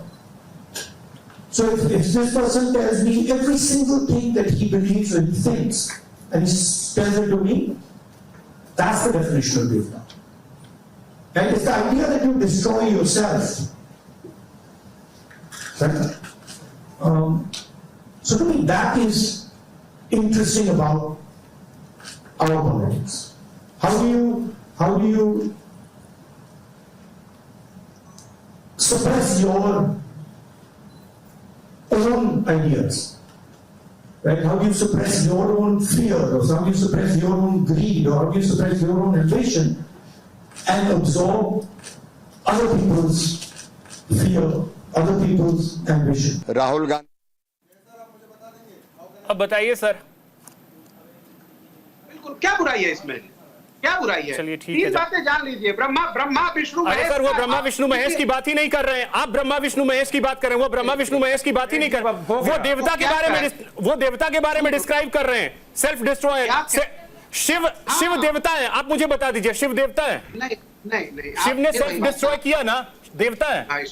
So if this person tells me every single thing that he believes and he thinks, and he tells it to me, that's the definition of Devta. And it's the idea that you destroy yourself. Right? So to me, that is interesting about our politics. How do you suppress your own ideas, right? How do you suppress your own fear, or how do you suppress your own greed, or how do you suppress your own ambition and absorb other people's fear, other people's ambition? Rahul Gandhi, अब बताइए sir. बिल्कुल, क्या बुराई है इसमें? क्या बुराई है? चलिए ठीक है, तीन बातें जान लीजिए। ब्रह्मा विष्णु महेश। अरे सर वो ब्रह्मा विष्णु महेश की बात ही नहीं कर रहे हैं आप। ब्रह्मा विष्णु महेश की बात कर रहे हैं, वो ब्रह्मा विष्णु महेश की बात ही नहीं कर रहे। वो देवता के बारे में डिस्क्राइब कर रहे हैं। सेल्फ डिस्ट्रॉयर शिव देवता है। आप मुझे बता दीजिए, शिव देवता है? नहीं शिव ने सेल्फ डिस्ट्रॉय किया ना, देवता है।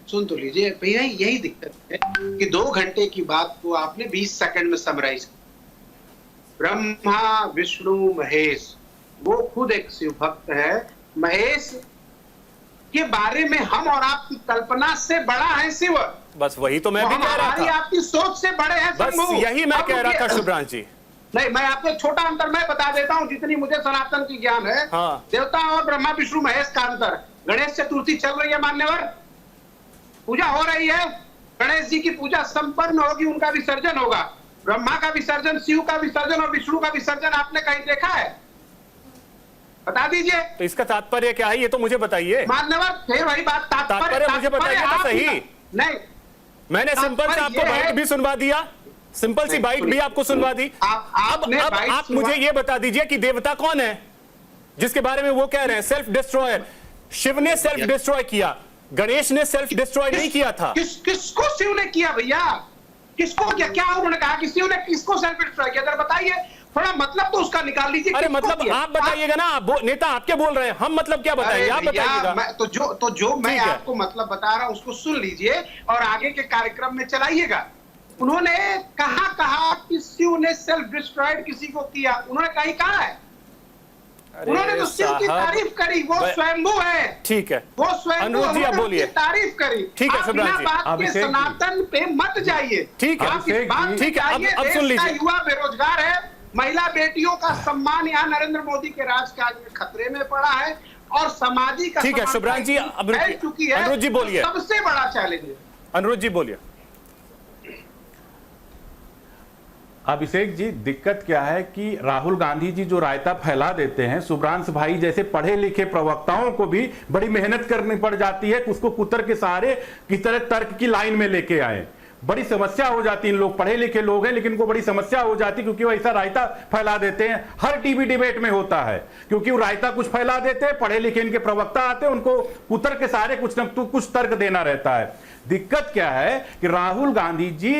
सुन तो लीजिए भैया, यही दिक्कत है कि 2 घंटे की बात को आपने 20 सेकंड में समराइज किया। ब्रह्मा विष्णु महेश, वो खुद एक शिव भक्त है। महेश के बारे में हम और आपकी कल्पना से बड़ा है शिव। बस वही तो मैं भी कह रहा था, आपकी सोच से बड़े हैं। बस यही मैं कह रहा था शुभ्रांश जी। नहीं, मैं आपको छोटा अंतर मैं बता देता हूं, जितनी मुझे सनातन की ज्ञान है। हाँ। देवता और ब्रह्मा विष्णु महेश का अंतर। गणेश चतुर्थी चल रही है मान्यवर, पूजा हो रही है। गणेश जी की पूजा संपन्न होगी, उनका विसर्जन होगा। ब्रह्मा का विसर्जन, शिव का विसर्जन और विष्णु का विसर्जन आपने कहीं देखा है? बता दीजिए। तो इसका तात्पर्य क्या है, ये तो मुझे बताइए। मान्यवर फिर वही बात, तात्पर्य मुझे बताइए तो सही। नहीं, मैंने सिंपल से आपको बाइट भी सुनवा दिया, सिंपल सी बाइट भी आपको सुनवा दी। अब आप मुझे ये बता दीजिए कि देवता कौन है जिसके बारे में वो कह रहे हैं सेल्फ डिस्ट्रॉयर? शिव ने सेल्फ डिस्ट्रॉय किया, गणेश ने सेल्फ डिस्ट्रॉय नहीं किया था। किसको शिव ने किया भैया? किसको क्या उन्होंने कहा कि शिव ने किसको सेल्फ डिस्ट्रॉय किया? जरा बताइए, थोड़ा मतलब तो उसका निकाल लीजिए। अरे मतलब आप बताइएगा ना, आप नेता आपके बोल रहे हैं, हम मतलब क्या बताएंगे? आप बताइएगा। तो जो मैं आपको मतलब बता रहा हूं उसको सुन लीजिए और आगे के कार्यक्रम में चलाइएगा। उन्होंने कहा कि शिव ने सेल्फ डिस्ट्रॉयड किसी को किया? उन्होंने कहीं कहा है? उन्होंने तो शिव की तारीफ करी, वो स्वयंभू है। ठीक है, वो स्वयंभू जी आप बोलिए। तारीफ करी। ठीक है शुभ्रांश जी, बात के सनातन पे मत जाइए। ठीक है, ठीक है, अब सुन लीजिए। युवा बेरोजगार है, महिला बेटियों का सम्मान यहाँ नरेंद्र मोदी के राजकाज में खतरे में पड़ा है और सामाजिक। ठीक है शुभ्रांश जी, अब चुकी है, अनुज जी बोलिए। सबसे बड़ा चैलेंज है। अनुरुद्ध जी बोलिए। अभिषेक जी, दिक्कत क्या है कि राहुल गांधी जी जो रायता फैला देते हैं, शुभ्रांश भाई जैसे पढ़े लिखे प्रवक्ताओं को भी बड़ी मेहनत करनी पड़ जाती है उसको कुतर के सहारे किस तरह तर्क की लाइन में लेके आए। बड़ी समस्या हो जाती है। इन लोग पढ़े लिखे लोग हैं लेकिन उनको बड़ी समस्या हो जाती है क्योंकि वो ऐसा रायता फैला देते हैं। हर टीवी डिबेट में होता है क्योंकि वो रायता कुछ फैला देते हैं, पढ़े लिखे इनके प्रवक्ता आते हैं, उनको कुतर के सहारे कुछ न कुछ तर्क देना रहता है। दिक्कत क्या है कि राहुल गांधी जी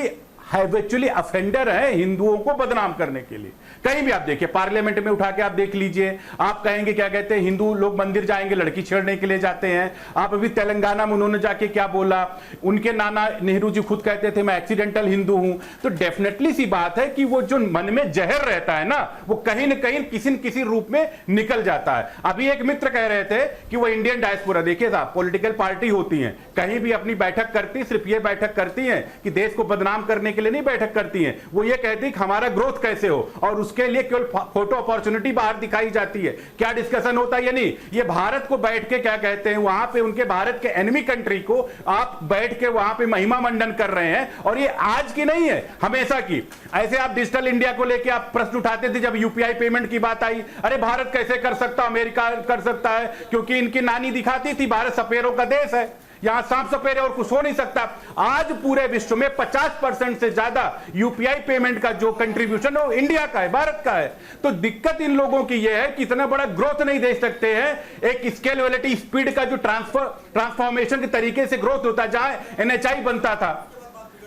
हैबिचुअली अफेंडर है हिंदुओं को बदनाम करने के लिए। कहीं भी आप देखिए, पार्लियामेंट में उठा के आप देख लीजिए, आप कहेंगे क्या कहते हैं, हिंदू लोग मंदिर जाएंगे लड़की छेड़ने के लिए जाते हैं। आप अभी तेलंगाना में उन्होंने जाके क्या बोला, उनके नाना नेहरू जी खुद कहते थे मैं एक्सीडेंटल हिंदू हूं। तो डेफिनेटली सी बात है कि वो जो मन में जहर रहता है ना, वो कहीं ना कहीं किसी न किसी रूप में निकल जाता है। अभी एक मित्र कह रहे थे कि वो इंडियन डायस्पोरा, देखिए साहब पॉलिटिकल पार्टी होती है, कहीं भी अपनी बैठक करती सिर्फ ये बैठक करती है कि देश को बदनाम करने के लिए नहीं बैठक करती है। वो ये कहती है कि हमारा ग्रोथ कैसे हो और उसके लिए केवल फोटो अपॉर्चुनिटी बाहर दिखाई जाती है। क्या डिस्कशन होता है? ये नहीं, ये भारत को बैठ के क्या कहते हैं, वहां पे उनके भारत के एनिमी कंट्री को आप बैठ के वहां पे महिमा मंडन कर रहे हैं। और ये आज की नहीं है, हमेशा की। ऐसे आप डिजिटल इंडिया को लेके आप प्रश्न उठाते थे जब यूपीआई पेमेंट की बात आई, अरे भारत कैसे कर सकता, अमेरिका कर सकता है, क्योंकि इनकी नानी दिखाती थी भारत सपेरों का देश है, यहां सांप सपेरे और कुछ हो नहीं सकता। आज पूरे विश्व में 50% से ज्यादा यूपीआई पेमेंट का जो कंट्रीब्यूशन है वो इंडिया का है, भारत का है। तो दिक्कत इन लोगों की यह है कि इतना बड़ा ग्रोथ नहीं दे सकते हैं। एक स्केलेबिलिटी स्पीड का जो ट्रांसफॉर्मेशन के तरीके से ग्रोथ होता है, जहां एनएचआई बनता था,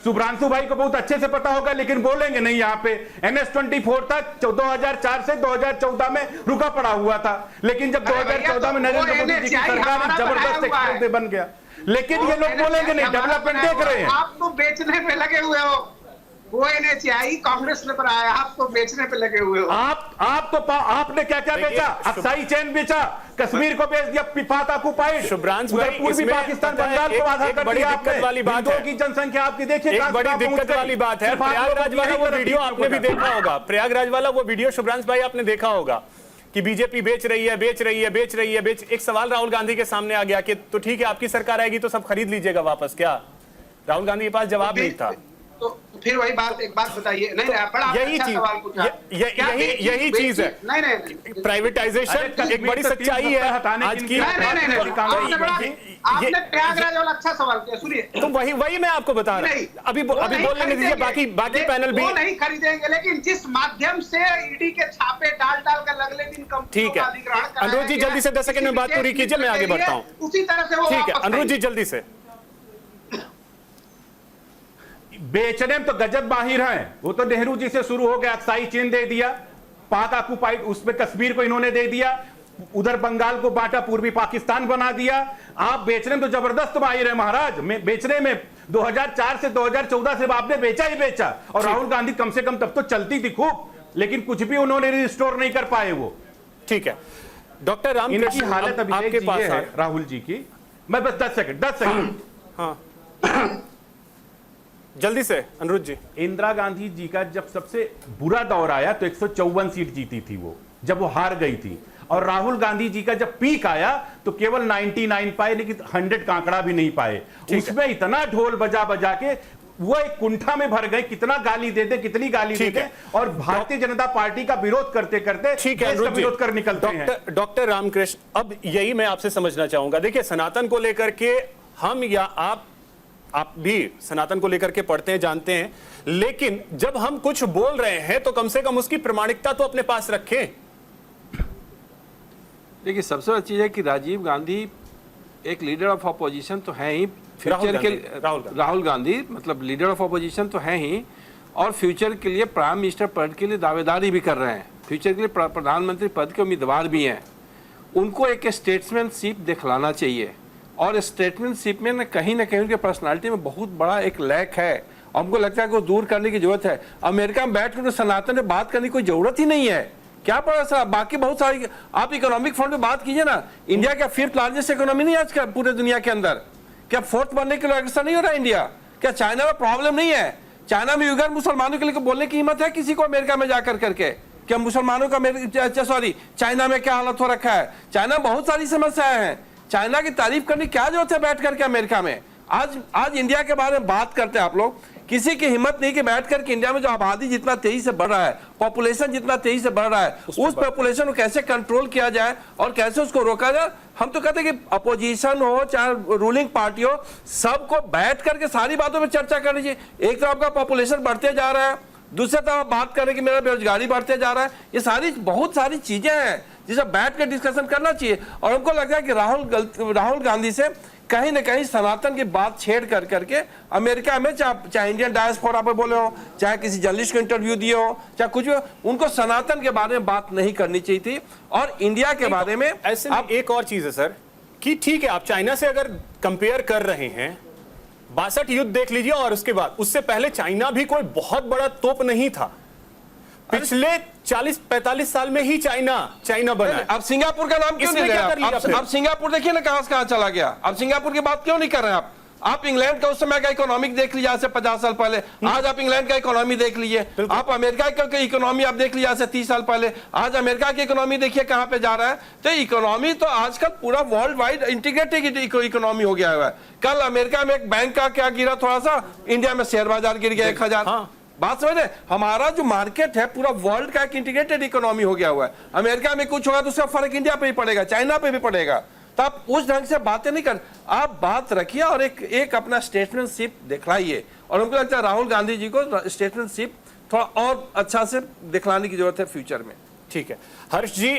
शुभ्रांशु भाई को बहुत अच्छे से पता होगा लेकिन बोलेंगे नहीं। यहाँ पे NS24 था 2004 से 2014 में रुका पड़ा हुआ था, लेकिन जब 2014 में नरेंद्र मोदी जी की सरकार जबरदस्त एक्सपोर्ट बन गया। लेकिन ये लोग बोलेंगे नहीं, डेवलपमेंट देख रहे हैं। आप तो बेचने पे लगे हुए हो, वो NHI कांग्रेस ने बनाया, आप तो बेचने पे लगे हुए हो। आप तो आपने क्या क्या बेचा? अक्साई चैन बेचा, कश्मीर को बेच दिया, पाक ऑक्युपाइड, शुभ्रांश भाई पूर्वी पाकिस्तान बंगाल को आधा कर दिया आपने। वाली बात है, की जनसंख्या आपकी देखिए, एक बड़ी दिक्कत वाली बात है। प्रयागराज वाला वो वीडियो आपने भी देखा होगा, प्रयागराज वाला वो वीडियो शुभ्रांश भाई आपने देखा होगा कि बीजेपी बेच रही है। एक सवाल राहुल गांधी के सामने आ गया कि तो ठीक है आपकी सरकार आएगी तो सब खरीद लीजिएगा वापस, क्या राहुल गांधी के पास जवाब नहीं था। तो फिर वही बात, एक बात बताइए। नहीं बड़ा यही अच्छा चीज, सवाल पूछा। यही चीज है। नहीं प्राइवेटाइजेशन एक बड़ी सच्चाई है आज की। आपने प्रयागराज वाला अच्छा सवाल किया, सुनिए। तो वही मैं आपको बता रहा हूँ। अभी बोलने दीजिए, बाकी पैनल भी। वो नहीं खरीदेंगे, लेकिन जिस माध्यम से ईडी के छापे डाल कर अगले दिन कंपनियों का अधिग्रहण कराया, अनुरुद्ध जी जल्दी से 10 सेकंड में बात पूरी कीजिए, मैं आगे बढ़ता हूँ। उसी तरह से वो ठीक है अनुरुद्ध जी जल्दी से। बेचने में तो गजब माहिर हैं। वो तो नेहरू जी से शुरू हो गया, अक्साई चेन दे दिया, पाक ऑक्युपाइड, उसमें कश्मीर को इन्होंने दे दिया, उधर बंगाल को बांटा, पूर्वी पाकिस्तान बना दिया। आप बेचने में तो जबरदस्त माहिर है महाराज। बेचने में 2004 से 2014 से आपने बेचा ही बेचा। और राहुल गांधी कम से कम तब तो चलती थी खूब, लेकिन कुछ भी उन्होंने रिस्टोर नहीं कर पाए वो। ठीक है डॉक्टर रामकृष्ण, इनकी हालत अभी आपके पास है राहुल जी की। मैं बस 10 सेकंड हाँ जल्दी से अनुरुद्ध जी। इंदिरा गांधी जी का जब सबसे बुरा दौर आया तो 154 सीट जीती थी वो, जब वो हार गई थी। और राहुल गांधी जी का जब पीक आया तो केवल 99 पाए, लेकिन 100 का आंकड़ा भी नहीं पाए। उसमें इतना ढोल बजा बजा के वो एक कुंठा में भर गए, कितना गाली दे दे, कितनी गाली दे दे, और भारतीय जनता पार्टी का विरोध करते करते ठीक है विरोध कर निकलते हैं। डॉक्टर रामकृष्ण, अब यही मैं आपसे समझना चाहूंगा। देखिए सनातन को लेकर के हम या आप भी सनातन को लेकर के पढ़ते हैं, जानते हैं, लेकिन जब हम कुछ बोल रहे हैं तो कम से कम उसकी प्रामाणिकता तो अपने पास रखें। देखिए सबसे बड़ी चीज है कि राजीव गांधी एक लीडर ऑफ अपोजिशन तो है ही, फ्यूचर के राहुल गांधी मतलब लीडर ऑफ अपोजिशन तो है ही, और फ्यूचर के लिए प्राइम मिनिस्टर पद के लिए दावेदारी भी कर रहे हैं, फ्यूचर के लिए प्रधानमंत्री पद के उम्मीदवार भी हैं। उनको एक स्टेट्समैनशिप दिखलाना चाहिए, और स्टेटमेंटशिप में ना कहीं उनके पर्सनालिटी में बहुत बड़ा एक लैक है। हमको लगता है कि वो दूर करने की जरूरत है। अमेरिका में बैठ कर सनातन में बात करने की कोई जरूरत ही नहीं है। क्या पड़ा सर, बाकी बहुत सारी आप इकोनॉमिक फ्रंट पे बात कीजिए ना। इंडिया क्या 5th लार्जेस्ट इकोनॉमी नहीं है आज का पूरे दुनिया के अंदर? क्या 4th बनने के लिए अग्रसर नहीं हो रहा इंडिया? क्या चाइना में प्रॉब्लम नहीं है? चाइना में युगर मुसलमानों के लिए बोलने की हिम्मत है किसी को अमेरिका में जाकर करके? क्या मुसलमानों का चाइना में क्या हालत हो रखा है? चाइना में बहुत सारी समस्याएं हैं। चाइना की तारीफ करने की क्या जरूरत है बैठ करके अमेरिका में? आज इंडिया के बारे में बात करते हैं आप लोग, किसी की हिम्मत नहीं कि बैठ कर के इंडिया में जो आबादी जितना तेजी से बढ़ रहा है, पॉपुलेशन जितना तेजी से बढ़ रहा है, उस पॉपुलेशन को कैसे कंट्रोल किया जाए और कैसे उसको रोका जाए। हम तो कहते हैं कि अपोजिशन हो चाहे रूलिंग पार्टी हो, सबको बैठ करके सारी बातों पर चर्चा करनी चाहिए। एक तरफ का पॉपुलेशन बढ़ते जा रहा है, दूसरे तरफ बात करें कि मेरा बेरोजगारी बढ़ते जा रहा है, ये सारी बहुत सारी चीजें हैं जिसे बैठ कर डिस्कशन करना चाहिए। और हमको लगता है कि राहुल गांधी से कहीं ना कहीं सनातन की बात छेड़ कर करके अमेरिका में चाहे इंडियन डायस्पोरा पे बोले हो, चाहे किसी जर्नलिस्ट को इंटरव्यू दिए हो, चाहे कुछ भी हो, उनको सनातन के बारे में बात नहीं करनी चाहिए थी। और इंडिया के बारे में ऐसे में एक और चीज है सर कि ठीक है, आप चाइना से अगर कंपेयर कर रहे हैं, 62 युद्ध देख लीजिए, और उसके बाद उससे पहले चाइना भी कोई बहुत बड़ा तोप नहीं था। पिछले 40-45 साल में ही चाइना बना है। अब सिंगापुर का नाम क्यों नहीं ले रहे? अब सिंगापुर देखिए ना कहां चला गया। अब सिंगापुर की बात क्यों नहीं कर रहे हैं आप इंग्लैंड का उस समय का इकोनॉमिक देख लीजिए आज से 50 साल पहले, आज आप इंग्लैंड का इकोनॉमी देख लीजिए, आप अमेरिका का इकोनॉमी आप देख लीजिए आज से 30 साल पहले, आज अमेरिका की इकोनॉमी देखिए कहां पे जा रहा है। तो इकोनॉमी तो आजकल पूरा वर्ल्ड वाइड इंटीग्रेटेड इकोनॉमी हो गया है। कल अमेरिका में एक बैंक का क्या गिरा थोड़ा सा, इंडिया में शेयर बाजार गिर गया 1000। बात समझ रहे, हमारा जो मार्केट है पूरा वर्ल्ड का एक इंटीग्रेटेड इकोनॉमी हो गया हुआ है। अमेरिका में कुछ होगा तो उसका फर्क इंडिया पे भी पड़ेगा, चाइना पे भी पड़ेगा। तो आप उस ढंग से बातें नहीं कर, आप बात रखिए और एक अपना स्टेटमेंटशिप दिखलाइए। और हमको लगता है राहुल गांधी जी को स्टेटमेंटशिप थोड़ा और अच्छा से दिखलाने की जरूरत है फ्यूचर में। ठीक है हर्ष जी,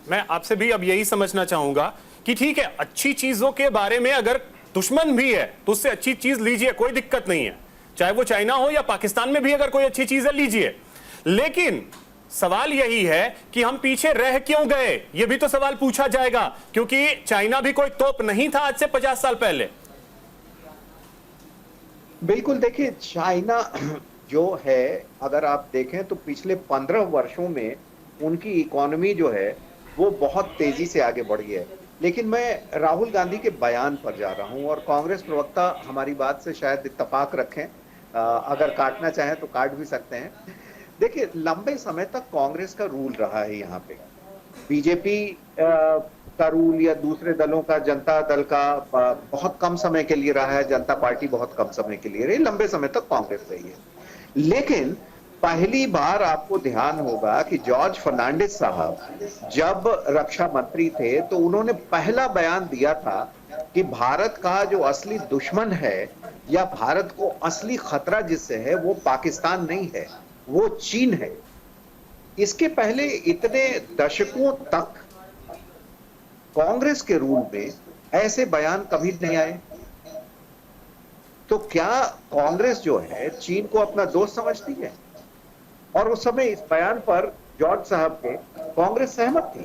मैं आपसे भी अब यही समझना चाहूंगा कि ठीक है, अच्छी चीजों के बारे में अगर दुश्मन भी है तो उससे अच्छी चीज लीजिए, कोई दिक्कत नहीं है, चाहे वो चाइना हो या पाकिस्तान में भी अगर कोई अच्छी चीज है लीजिए। लेकिन सवाल यही है कि हम पीछे रह क्यों गए, ये भी तो सवाल पूछा जाएगा, क्योंकि चाइना भी कोई तोप नहीं था आज से 50 साल पहले। बिल्कुल, देखिए चाइना जो है अगर आप देखें तो पिछले 15 वर्षों में उनकी इकोनॉमी जो है वो बहुत तेजी से आगे बढ़ी है। लेकिन मैं राहुल गांधी के बयान पर जा रहा हूं और कांग्रेस प्रवक्ता हमारी बात से शायद इत्तेफाक रखें, अगर काटना चाहें तो काट भी सकते हैं। देखिए लंबे समय तक कांग्रेस का रूल रहा है यहाँ पे, बीजेपी का रूल या दूसरे दलों का, जनता दल का बहुत कम समय के लिए रहा है, जनता पार्टी बहुत कम समय के लिए रही, लंबे समय तक कांग्रेस रही है। लेकिन पहली बार आपको ध्यान होगा कि जॉर्ज फर्नांडिस साहब जब रक्षा मंत्री थे तो उन्होंने पहला बयान दिया था कि भारत का जो असली दुश्मन है या भारत को असली खतरा जिससे है वो पाकिस्तान नहीं है, वो चीन है। इसके पहले इतने दशकों तक कांग्रेस के रूल में ऐसे बयान कभी नहीं आए। तो क्या कांग्रेस जो है चीन को अपना दोस्त समझती है? और उस समय इस बयान पर जॉर्ज साहब के कांग्रेस सहमत थी।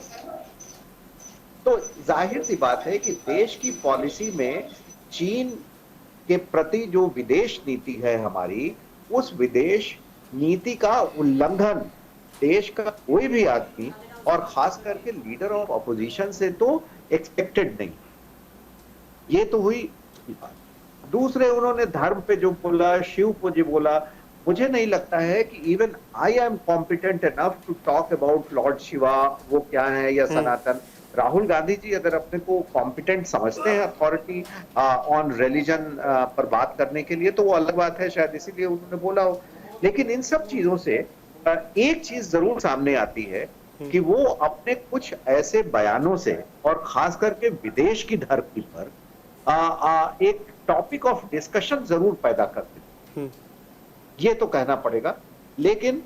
तो जाहिर सी बात है कि देश की पॉलिसी में चीन के प्रति जो विदेश नीति है हमारी, उस विदेश नीति का उल्लंघन देश का कोई भी आदमी और खास करके लीडर ऑफ अपोजिशन से तो एक्सपेक्टेड नहीं। ये तो हुई बात। दूसरे उन्होंने धर्म पे जो बोला, शिव को जो बोला, मुझे नहीं लगता है कि even I am competent enough to talk about lord Shiva, वो क्या है, या सनातन। राहुल गांधी जी अगर अपने को कॉम्पिटेंट समझते हैं अथॉरिटी ऑन रिलीजन पर बात करने के लिए तो वो अलग बात है, शायद इसीलिए उन्होंने बोला हो। लेकिन इन सब चीजों से एक चीज जरूर सामने आती है कि वो अपने कुछ ऐसे बयानों से और खास करके विदेश की धरती पर एक टॉपिक ऑफ डिस्कशन जरूर पैदा करते हैं, ये तो कहना पड़ेगा। लेकिन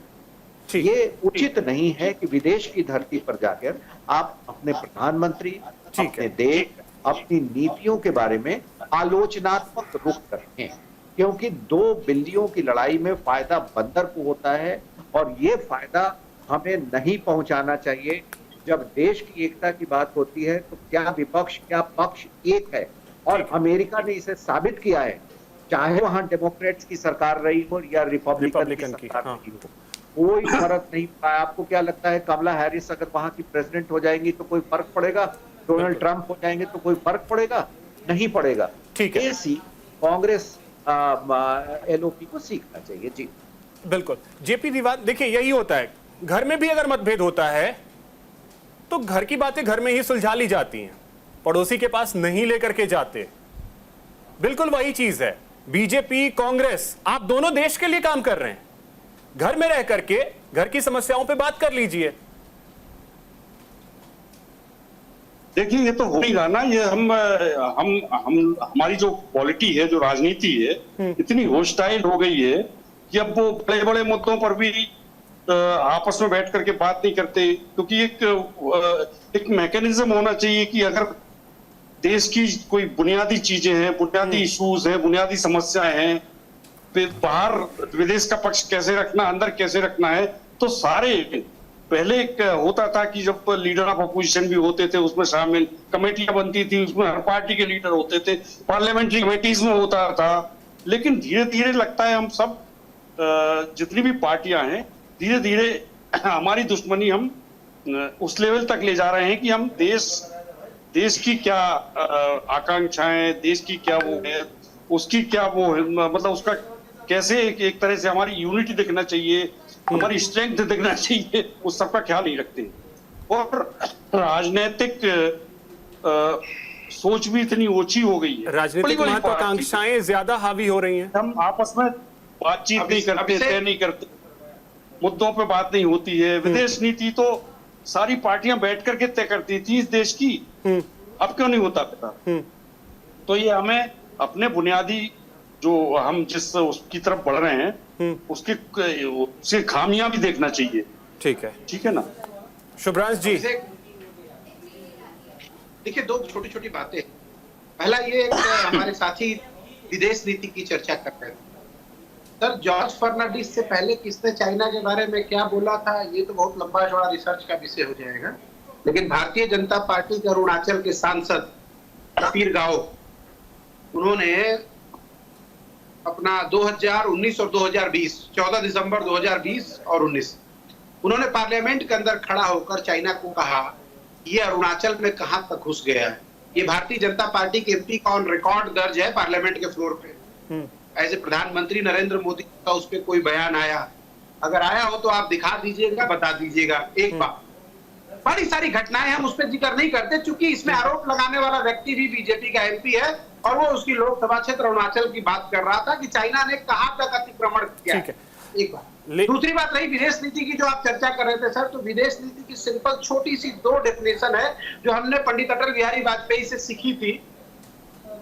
ये उचित नहीं है कि विदेश की धरती पर जाकर आप अपने प्रधानमंत्री, अपने देश, अपनी नीतियों के बारे में आलोचनात्मक रुख रखें, क्योंकि दो बिल्लियों की लड़ाई में फायदा बंदर को होता है और ये फायदा हमें नहीं पहुंचाना चाहिए। जब देश की एकता की बात होती है तो क्या विपक्ष क्या पक्ष एक है, और अमेरिका ने इसे साबित किया है, चाहे वहां डेमोक्रेट्स की सरकार रही हो या रिपब्लिकन की सरकार रही हो, कोई फर्क नहीं पड़ा। आपको क्या लगता है कमला हैरिस अगर वहां की प्रेसिडेंट हो जाएंगी तो कोई फर्क पड़ेगा? डोनाल्ड ट्रंप हो जाएंगे तो कोई फर्क पड़ेगा? नहीं पड़ेगा। ठीक है, ऐसी कांग्रेस एलओपी को सीखना चाहिए। जी बिल्कुल। जेपी दीवान, देखिए यही होता है, घर में भी अगर मतभेद होता है तो घर की बातें घर में ही सुलझा ली जाती हैं, पड़ोसी के पास नहीं लेकर के जाते। बिल्कुल वही चीज है। बीजेपी, कांग्रेस, आप दोनों देश के लिए काम कर रहे हैं। घर में रह करके घर की समस्याओं पे बात कर लीजिए। देखिए, ये तो हो नहीं रहा ना। ये हम हमारी जो पॉलिटी है, जो राजनीति है, इतनी होस्टाइल हो गई है कि अब वो बड़े बड़े मुद्दों पर भी आपस में बैठ करके बात नहीं करते। क्योंकि एक मैकेनिज्म होना चाहिए कि अगर देश की कोई बुनियादी चीजें हैं, बुनियादी इश्यूज हैं, बुनियादी समस्याएं हैं, फिर बाहर विदेश का पक्ष कैसे रखना, अंदर कैसे रखना है, तो सारे पहले एक होता था कि जब लीडर ऑफ अपोजिशन भी होते थे, उसमें शामिल कमेटियां बनती थी, उसमें हर पार्टी के लीडर होते थे, पार्लियामेंट्री कमेटीज में होता था। लेकिन धीरे धीरे लगता है हम सब जितनी भी पार्टियां हैं, धीरे धीरे हमारी दुश्मनी हम उस लेवल तक ले जा रहे हैं कि हम देश की क्या आकांक्षाएं, देश की क्या वो है, उसकी क्या वो है, मतलब उसका कैसे एक तरह से हमारी यूनिटी दिखना चाहिए, हमारी स्ट्रेंथ दिखना चाहिए, उस सबका ख्याल नहीं रखते। और राजनीतिक सोच भी इतनी ओछी हो गई है, राजनीतिक महत्वाकांक्षाएं ज्यादा हावी हो रही हैं। हम आपस में बातचीत नहीं करते, तय नहीं करते, मुद्दों पे बात नहीं होती है। विदेश नीति तो सारी पार्टियां बैठ करके तय करती थी इस देश की, अब क्यों नहीं होता पता। तो ये हमें अपने बुनियादी जो हम जिस उसकी तरफ बढ़ रहे हैं, उसके खामियां भी देखना चाहिए। ठीक है ना शुभ्रांश जी? देखिए, दो छोटी छोटी बातें। पहला ये हमारे साथी विदेश नीति की चर्चा कर रहे हैं। सर, जॉर्ज फर्नांडिस से पहले किसने चाइना के बारे में क्या बोला था, ये तो बहुत लंबा चौड़ा रिसर्च का विषय हो जाएगा। लेकिन भारतीय जनता पार्टी के अरुणाचल के सांसद कबीर गाओ, उन्होंने अपना 2019 और 2020, 14 दिसंबर 2020 और 19, उन्होंने पार्लियामेंट के अंदर खड़ा होकर चाइना को कहा ये अरुणाचल में कहां तक घुस गया है। ये भारतीय जनता पार्टी के एमपी का ऑन रिकॉर्ड दर्ज है पार्लियामेंट के फ्लोर पे। ऐसे प्रधानमंत्री नरेंद्र मोदी का उस पर कोई बयान आया, अगर आया हो तो आप दिखा दीजिएगा, बता दीजिएगा। एक बात, बड़ी सारी घटनाएं हम उस पर जिक्र नहीं करते, चूंकि इसमें आरोप लगाने वाला व्यक्ति भी बीजेपी का एमपी है और वो उसकी लोकसभा क्षेत्र अरुणाचल की बात कर रहा था कि चाइना ने कहां तक अतिक्रमण किया है। एक बात। दूसरी बात रही विदेश नीति की, जो आप चर्चा कर रहे थे सर, तो विदेश नीति की सिंपल छोटी सी दो डेफिनेशन है जो हमने पंडित अटल बिहारी वाजपेयी से सीखी थी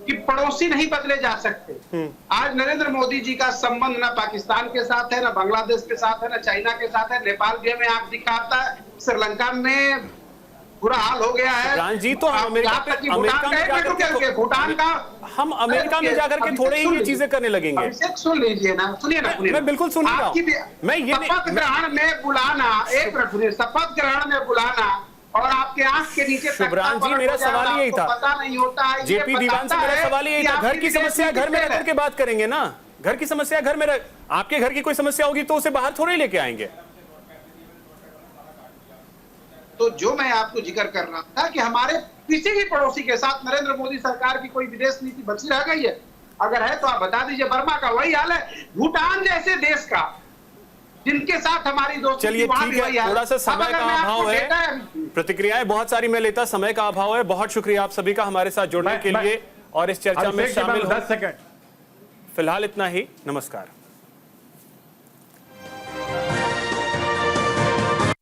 कि पड़ोसी नहीं बदले जा सकते। आज नरेंद्र मोदी जी का संबंध ना पाकिस्तान के साथ है, ना बांग्लादेश के साथ है, ना चाइना के साथ है। नेपाल भी हमें आंख दिखाता है, श्रीलंका में बुरा हाल हो गया है। जी, तो हम अमेरिका में भूटान का हम अमेरिका में जाकर के थोड़े ही ये चीजें करने लगेंगे। सुन लीजिए ना, सुनिए ना, मैं बिल्कुल सुन रहा हूं। मैं ये शपथ ग्रहण में बुलाना, एक मिनट सुनिए, शपथ ग्रहण में बुलाना और आपके आंख के नीचे शुभ्रांश जी, मेरा सवाल यही था, पता नहीं होता है। जेपी दीवान से मेरा सवाल यही था, घर की समस्या घर में रह करके बात करेंगे ना। घर की समस्या घर में आपके घर की कोई समस्या होगी तो उसे बाहर थोड़े लेके आएंगे। तो जो मैं आपको जिक्र कर रहा था कि हमारे किसी भी पड़ोसी के साथ नरेंद्र मोदी सरकार की कोई विदेश नीति बची रह गई है, अगर है तो आप बता दीजिए। बर्मा का वही हाल है, भूटान जैसे देश का जिनके साथ हमारी दोस्ती। चलिए ठीक है, थोड़ा सा समय का अभाव है, प्रतिक्रियाएं बहुत सारी मैं लेता, समय का अभाव है। बहुत शुक्रिया आप सभी का हमारे साथ जुड़ने के लिए और इस चर्चा में शामिल। 10 सेकंड फिलहाल इतना ही, नमस्कार।